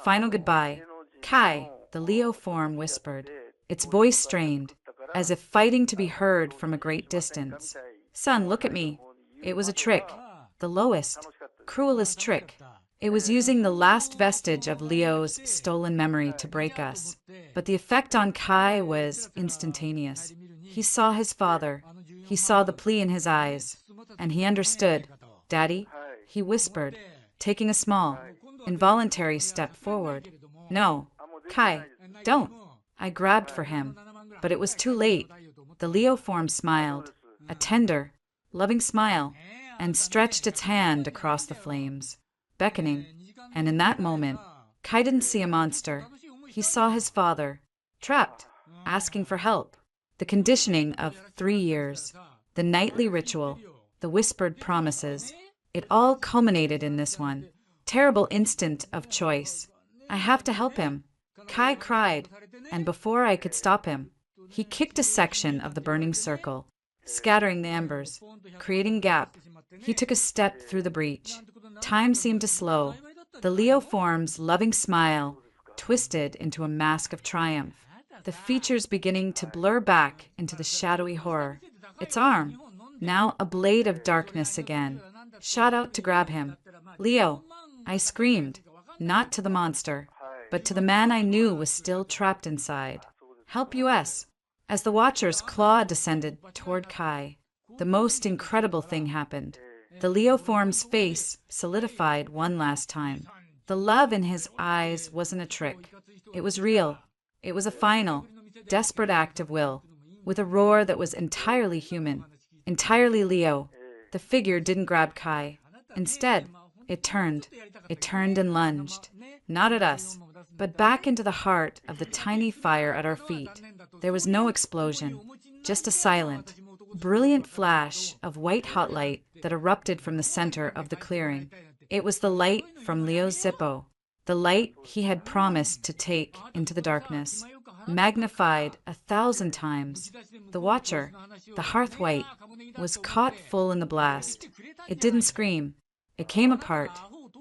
final goodbye. Kai, the Leo form whispered, its voice strained, as if fighting to be heard from a great distance. Son, look at me. It was a trick, the lowest, cruelest trick. It was using the last vestige of Leo's stolen memory to break us. But the effect on Kai was instantaneous. He saw his father. He saw the plea in his eyes. And he understood. Daddy, he whispered, taking a small, involuntary step forward. No, Kai, don't. I grabbed for him. But it was too late. The Leo form smiled, a tender, loving smile, and stretched its hand across the flames, beckoning. And in that moment, Kai didn't see a monster. He saw his father, trapped, asking for help. The conditioning of 3 years, the nightly ritual, the whispered promises, it all culminated in this one terrible instant of choice. I have to help him. Kai cried, and before I could stop him, he kicked a section of the burning circle, scattering the embers, creating a gap. He took a step through the breach. Time seemed to slow. The Leo form's loving smile twisted into a mask of triumph, the features beginning to blur back into the shadowy horror. Its arm, now a blade of darkness again, shot out to grab him. Leo, I screamed, not to the monster, but to the man I knew was still trapped inside. Help US. As the Watcher's claw descended toward Kai, the most incredible thing happened. The Leo form's face solidified one last time. The love in his eyes wasn't a trick. It was real. It was a final, desperate act of will, with a roar that was entirely human, entirely Leo. The figure didn't grab Kai. Instead, it turned. It turned and lunged, not at us, but back into the heart of the tiny fire at our feet. There was no explosion, just a silent, brilliant flash of white-hot light that erupted from the center of the clearing. It was the light from Leo's Zippo, the light he had promised to take into the darkness, magnified 1,000 times. The Watcher, the Hearthwight, was caught full in the blast. It didn't scream. It came apart.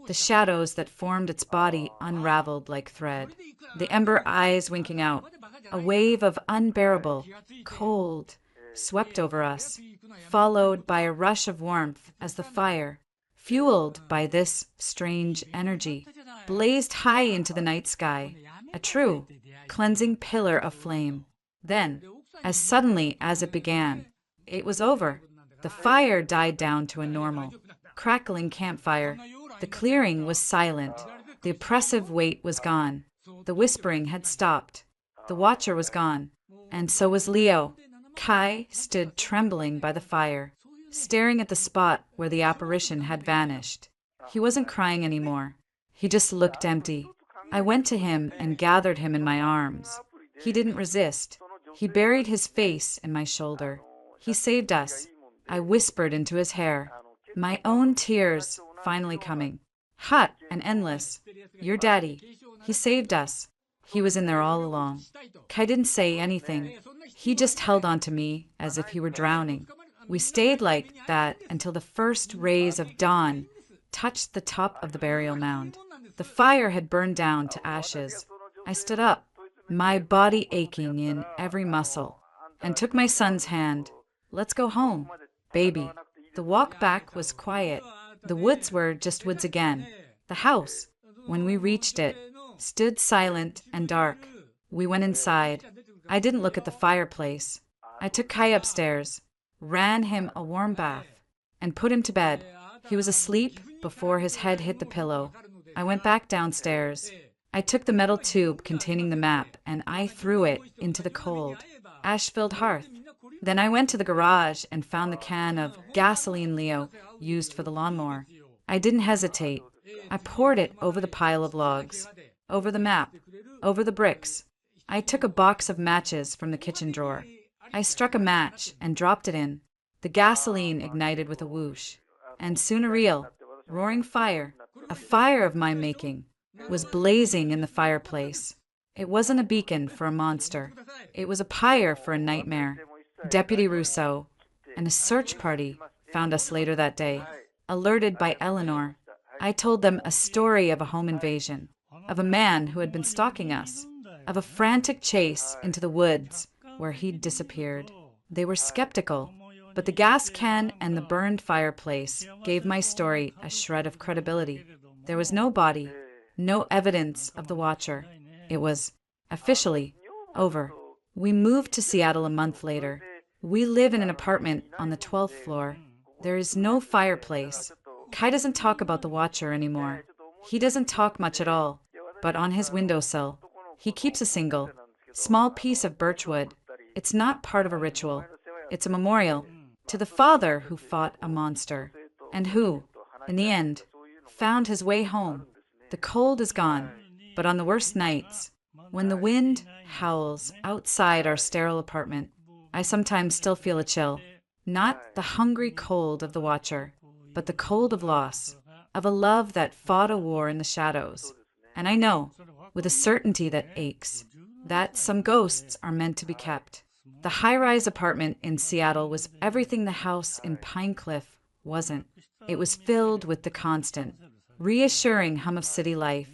The shadows that formed its body unraveled like thread. The ember eyes winking out. A wave of unbearable, cold, swept over us, followed by a rush of warmth as the fire, fueled by this strange energy, blazed high into the night sky, a true, cleansing pillar of flame. Then, as suddenly as it began, it was over. The fire died down to a normal, crackling campfire. The clearing was silent. The oppressive weight was gone. The whispering had stopped. The Watcher was gone. And so was Leo. Kai stood trembling by the fire, staring at the spot where the apparition had vanished. He wasn't crying anymore. He just looked empty. I went to him and gathered him in my arms. He didn't resist. He buried his face in my shoulder. He saved us. I whispered into his hair, my own tears finally coming. Hot and endless. Your daddy. He saved us. He was in there all along. Kai didn't say anything. He just held on to me as if he were drowning. We stayed like that until the first rays of dawn touched the top of the burial mound. The fire had burned down to ashes. I stood up, my body aching in every muscle, and took my son's hand. Let's go home, baby. The walk back was quiet. The woods were just woods again. The house, when we reached it, stood silent and dark. We went inside. I didn't look at the fireplace. I took Kai upstairs, ran him a warm bath, and put him to bed. He was asleep before his head hit the pillow. I went back downstairs. I took the metal tube containing the map and I threw it into the cold, ash-filled hearth. Then I went to the garage and found the can of gasoline Leo used for the lawnmower. I didn't hesitate. I poured it over the pile of logs, over the map, over the bricks. I took a box of matches from the kitchen drawer. I struck a match and dropped it in. The gasoline ignited with a whoosh. And soon a real, roaring fire, a fire of my making, was blazing in the fireplace. It wasn't a beacon for a monster. It was a pyre for a nightmare. Deputy Rousseau and a search party found us later that day. Alerted by Eleanor, I told them a story of a home invasion, of a man who had been stalking us, of a frantic chase into the woods where he'd disappeared. They were skeptical, but the gas can and the burned fireplace gave my story a shred of credibility. There was no body, no evidence of the Watcher. It was, officially, over. We moved to Seattle a month later. We live in an apartment on the 12th floor. There is no fireplace. Kai doesn't talk about the Watcher anymore. He doesn't talk much at all, but on his windowsill, he keeps a single, small piece of birchwood. It's not part of a ritual. It's a memorial to the father who fought a monster and who, in the end, found his way home. The cold is gone, but on the worst nights, when the wind howls outside our sterile apartment, I sometimes still feel a chill. Not the hungry cold of the Watcher, but the cold of loss, of a love that fought a war in the shadows. And I know, with a certainty that aches, that some ghosts are meant to be kept. The high-rise apartment in Seattle was everything the house in Pine Cliff wasn't. It was filled with the constant, reassuring hum of city life,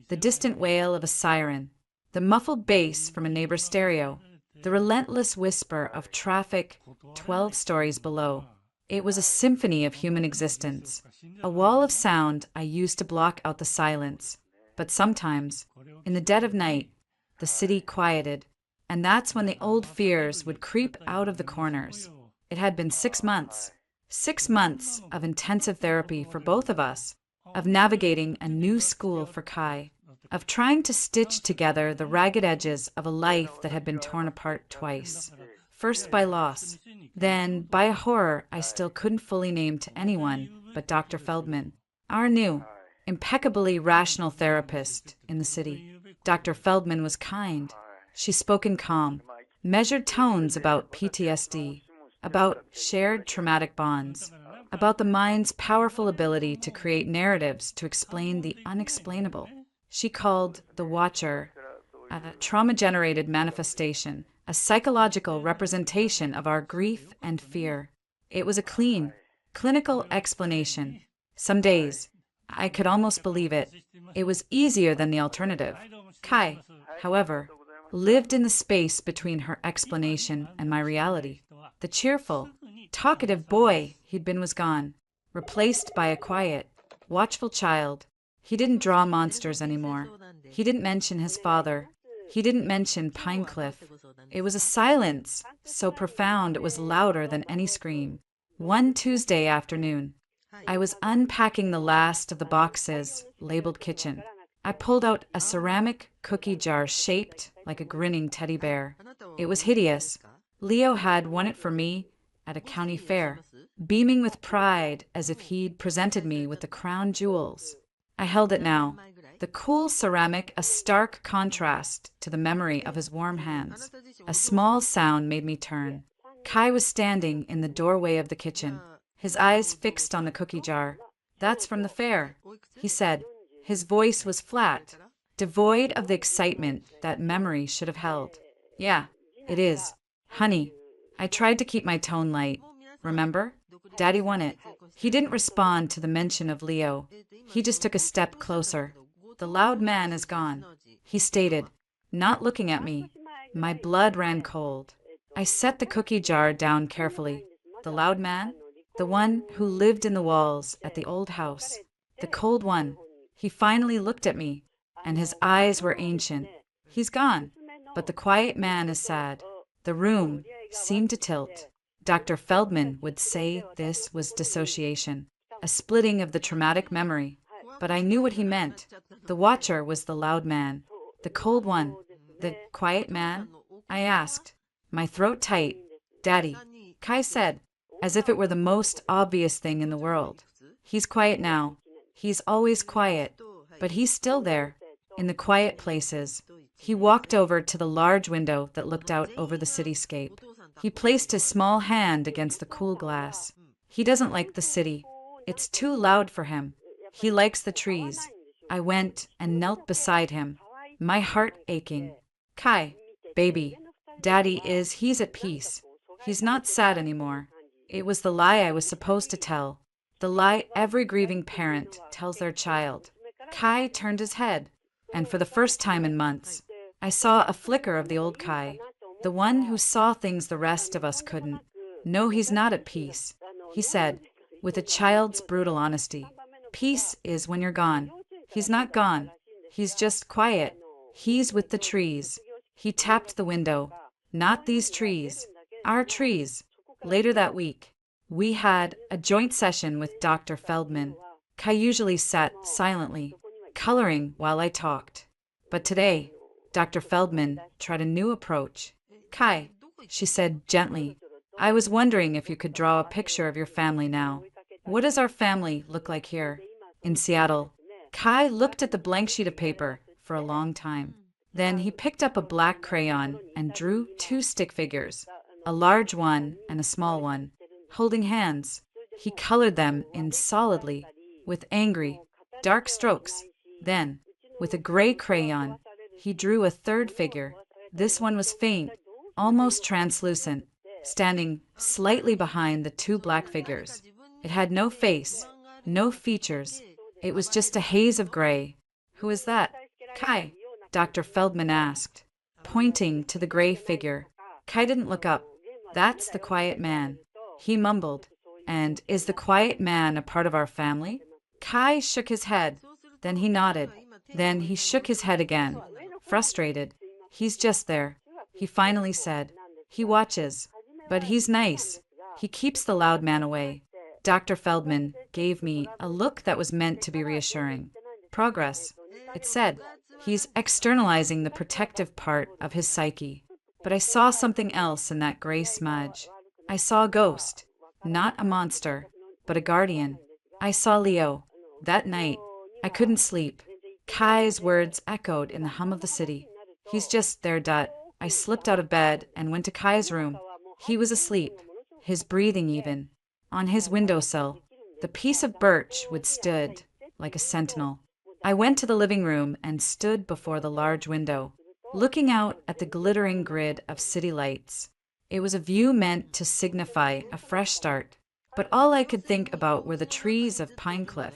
the distant wail of a siren, the muffled bass from a neighbor's stereo, the relentless whisper of traffic 12 stories below. It was a symphony of human existence, a wall of sound I used to block out the silence. But sometimes, in the dead of night, the city quieted. And that's when the old fears would creep out of the corners. It had been 6 months. 6 months of intensive therapy for both of us, of navigating a new school for Kai, of trying to stitch together the ragged edges of a life that had been torn apart twice. First by loss, then by a horror I still couldn't fully name to anyone but Dr. Feldman, our new, impeccably rational therapist in the city. Dr. Feldman was kind. She spoke in calm, measured tones about PTSD, about shared traumatic bonds, about the mind's powerful ability to create narratives to explain the unexplainable. She called The Watcher a trauma-generated manifestation, a psychological representation of our grief and fear. It was a clean, clinical explanation. Some days, I could almost believe it. It was easier than the alternative. Kai, however, lived in the space between her explanation and my reality. The cheerful, talkative boy he'd been was gone, replaced by a quiet, watchful child. He didn't draw monsters anymore. He didn't mention his father. He didn't mention Pinecliff. It was a silence so profound it was louder than any scream. One Tuesday afternoon, I was unpacking the last of the boxes labeled kitchen. I pulled out a ceramic cookie jar shaped like a grinning teddy bear. It was hideous. Leo had won it for me at a county fair, beaming with pride as if he'd presented me with the crown jewels. I held it now, the cool ceramic a stark contrast to the memory of his warm hands. A small sound made me turn. Kai was standing in the doorway of the kitchen, his eyes fixed on the cookie jar. "That's from the fair," he said. His voice was flat, devoid of the excitement that memory should have held. "Yeah, it is. Honey." I tried to keep my tone light. "Remember? Daddy won it." He didn't respond to the mention of Leo. He just took a step closer. "The loud man is gone," he stated, not looking at me. My blood ran cold. I set the cookie jar down carefully. The loud man? The one who lived in the walls at the old house. The cold one. He finally looked at me, and his eyes were ancient. "He's gone, but the quiet man is sad." The room seemed to tilt. Dr. Feldman would say this was dissociation, a splitting of the traumatic memory. But I knew what he meant. The watcher was the loud man. The cold one. The quiet man? I asked, my throat tight. "Daddy," Kai said, as if it were the most obvious thing in the world. "He's quiet now. He's always quiet. But he's still there, in the quiet places." He walked over to the large window that looked out over the cityscape. He placed his small hand against the cool glass. He doesn't like the city. It's too loud for him. He likes the trees. I went and knelt beside him, my heart aching. "Kai, baby, Daddy he's at peace. He's not sad anymore." It was the lie I was supposed to tell. The lie every grieving parent tells their child. Kai turned his head, and for the first time in months, I saw a flicker of the old Kai, the one who saw things the rest of us couldn't. "No, he's not at peace," he said, with a child's brutal honesty. "Peace is when you're gone. He's not gone. He's just quiet. He's with the trees." He tapped the window. "Not these trees. Our trees." Later that week, we had a joint session with Dr. Feldman. Kai usually sat silently, coloring while I talked. But today, Dr. Feldman tried a new approach. "Kai," she said gently, "I was wondering if you could draw a picture of your family now. What does our family look like here, in Seattle?" Kai looked at the blank sheet of paper for a long time. Then he picked up a black crayon and drew two stick figures, a large one and a small one, holding hands. He colored them in solidly, with angry, dark strokes. Then, with a gray crayon, he drew a third figure. This one was faint, almost translucent, standing slightly behind the two black figures. It had no face, no features. It was just a haze of gray. "Who is that?" "Kai," Dr. Feldman asked, pointing to the gray figure. Kai didn't look up. "That's the quiet man," he mumbled. "And is the quiet man a part of our family?" Kai shook his head. Then he nodded. Then he shook his head again, frustrated. "He's just there. He finally said, "He watches, but he's nice. He keeps the loud man away." Dr. Feldman gave me a look that was meant to be reassuring. Progress. It said, he's externalizing the protective part of his psyche. But I saw something else in that gray smudge. I saw a ghost, not a monster, but a guardian. I saw Leo. That night, I couldn't sleep. Kai's words echoed in the hum of the city. "He's just there, Dut." I slipped out of bed and went to Kai's room. He was asleep, his breathing even. On his windowsill, the piece of birch withstood like a sentinel. I went to the living room and stood before the large window, looking out at the glittering grid of city lights. It was a view meant to signify a fresh start, but all I could think about were the trees of Pinecliff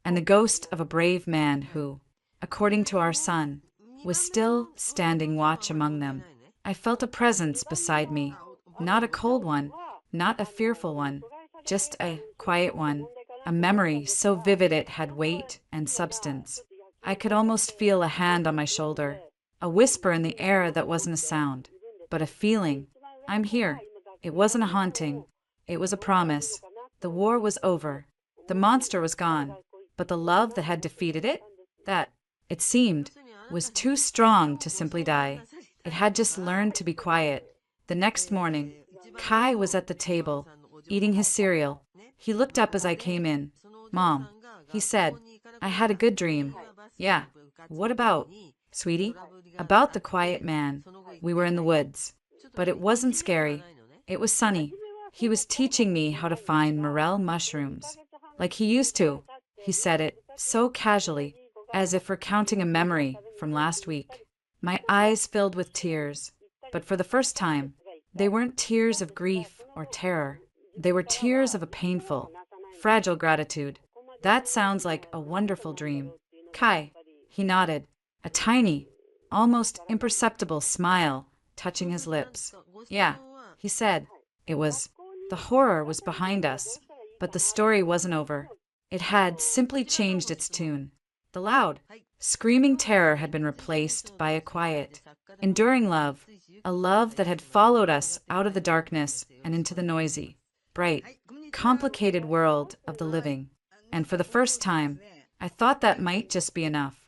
and the ghost of a brave man who, according to our son, was still standing watch among them. I felt a presence beside me, not a cold one, not a fearful one, just a quiet one, a memory so vivid it had weight and substance. I could almost feel a hand on my shoulder, a whisper in the air that wasn't a sound, but a feeling. I'm here. It wasn't a haunting. It was a promise. The war was over. The monster was gone. But the love that had defeated it, that, it seemed, was too strong to simply die. It had just learned to be quiet. The next morning, Kai was at the table, eating his cereal. He looked up as I came in. "Mom," he said, "I had a good dream." "Yeah. What about?" "Sweetie, about the quiet man. We were in the woods. But it wasn't scary. It was sunny. He was teaching me how to find morel mushrooms. Like he used to." He said it so casually, as if recounting a memory from last week. My eyes filled with tears, but for the first time, they weren't tears of grief or terror. They were tears of a painful, fragile gratitude. "That sounds like a wonderful dream." "Kai," he nodded, a tiny, almost imperceptible smile touching his lips. "Yeah," he said. It was. The horror was behind us, but the story wasn't over. It had simply changed its tune. The loud, screaming terror had been replaced by a quiet, enduring love, a love that had followed us out of the darkness and into the noisy, bright, complicated world of the living. And for the first time, I thought that might just be enough.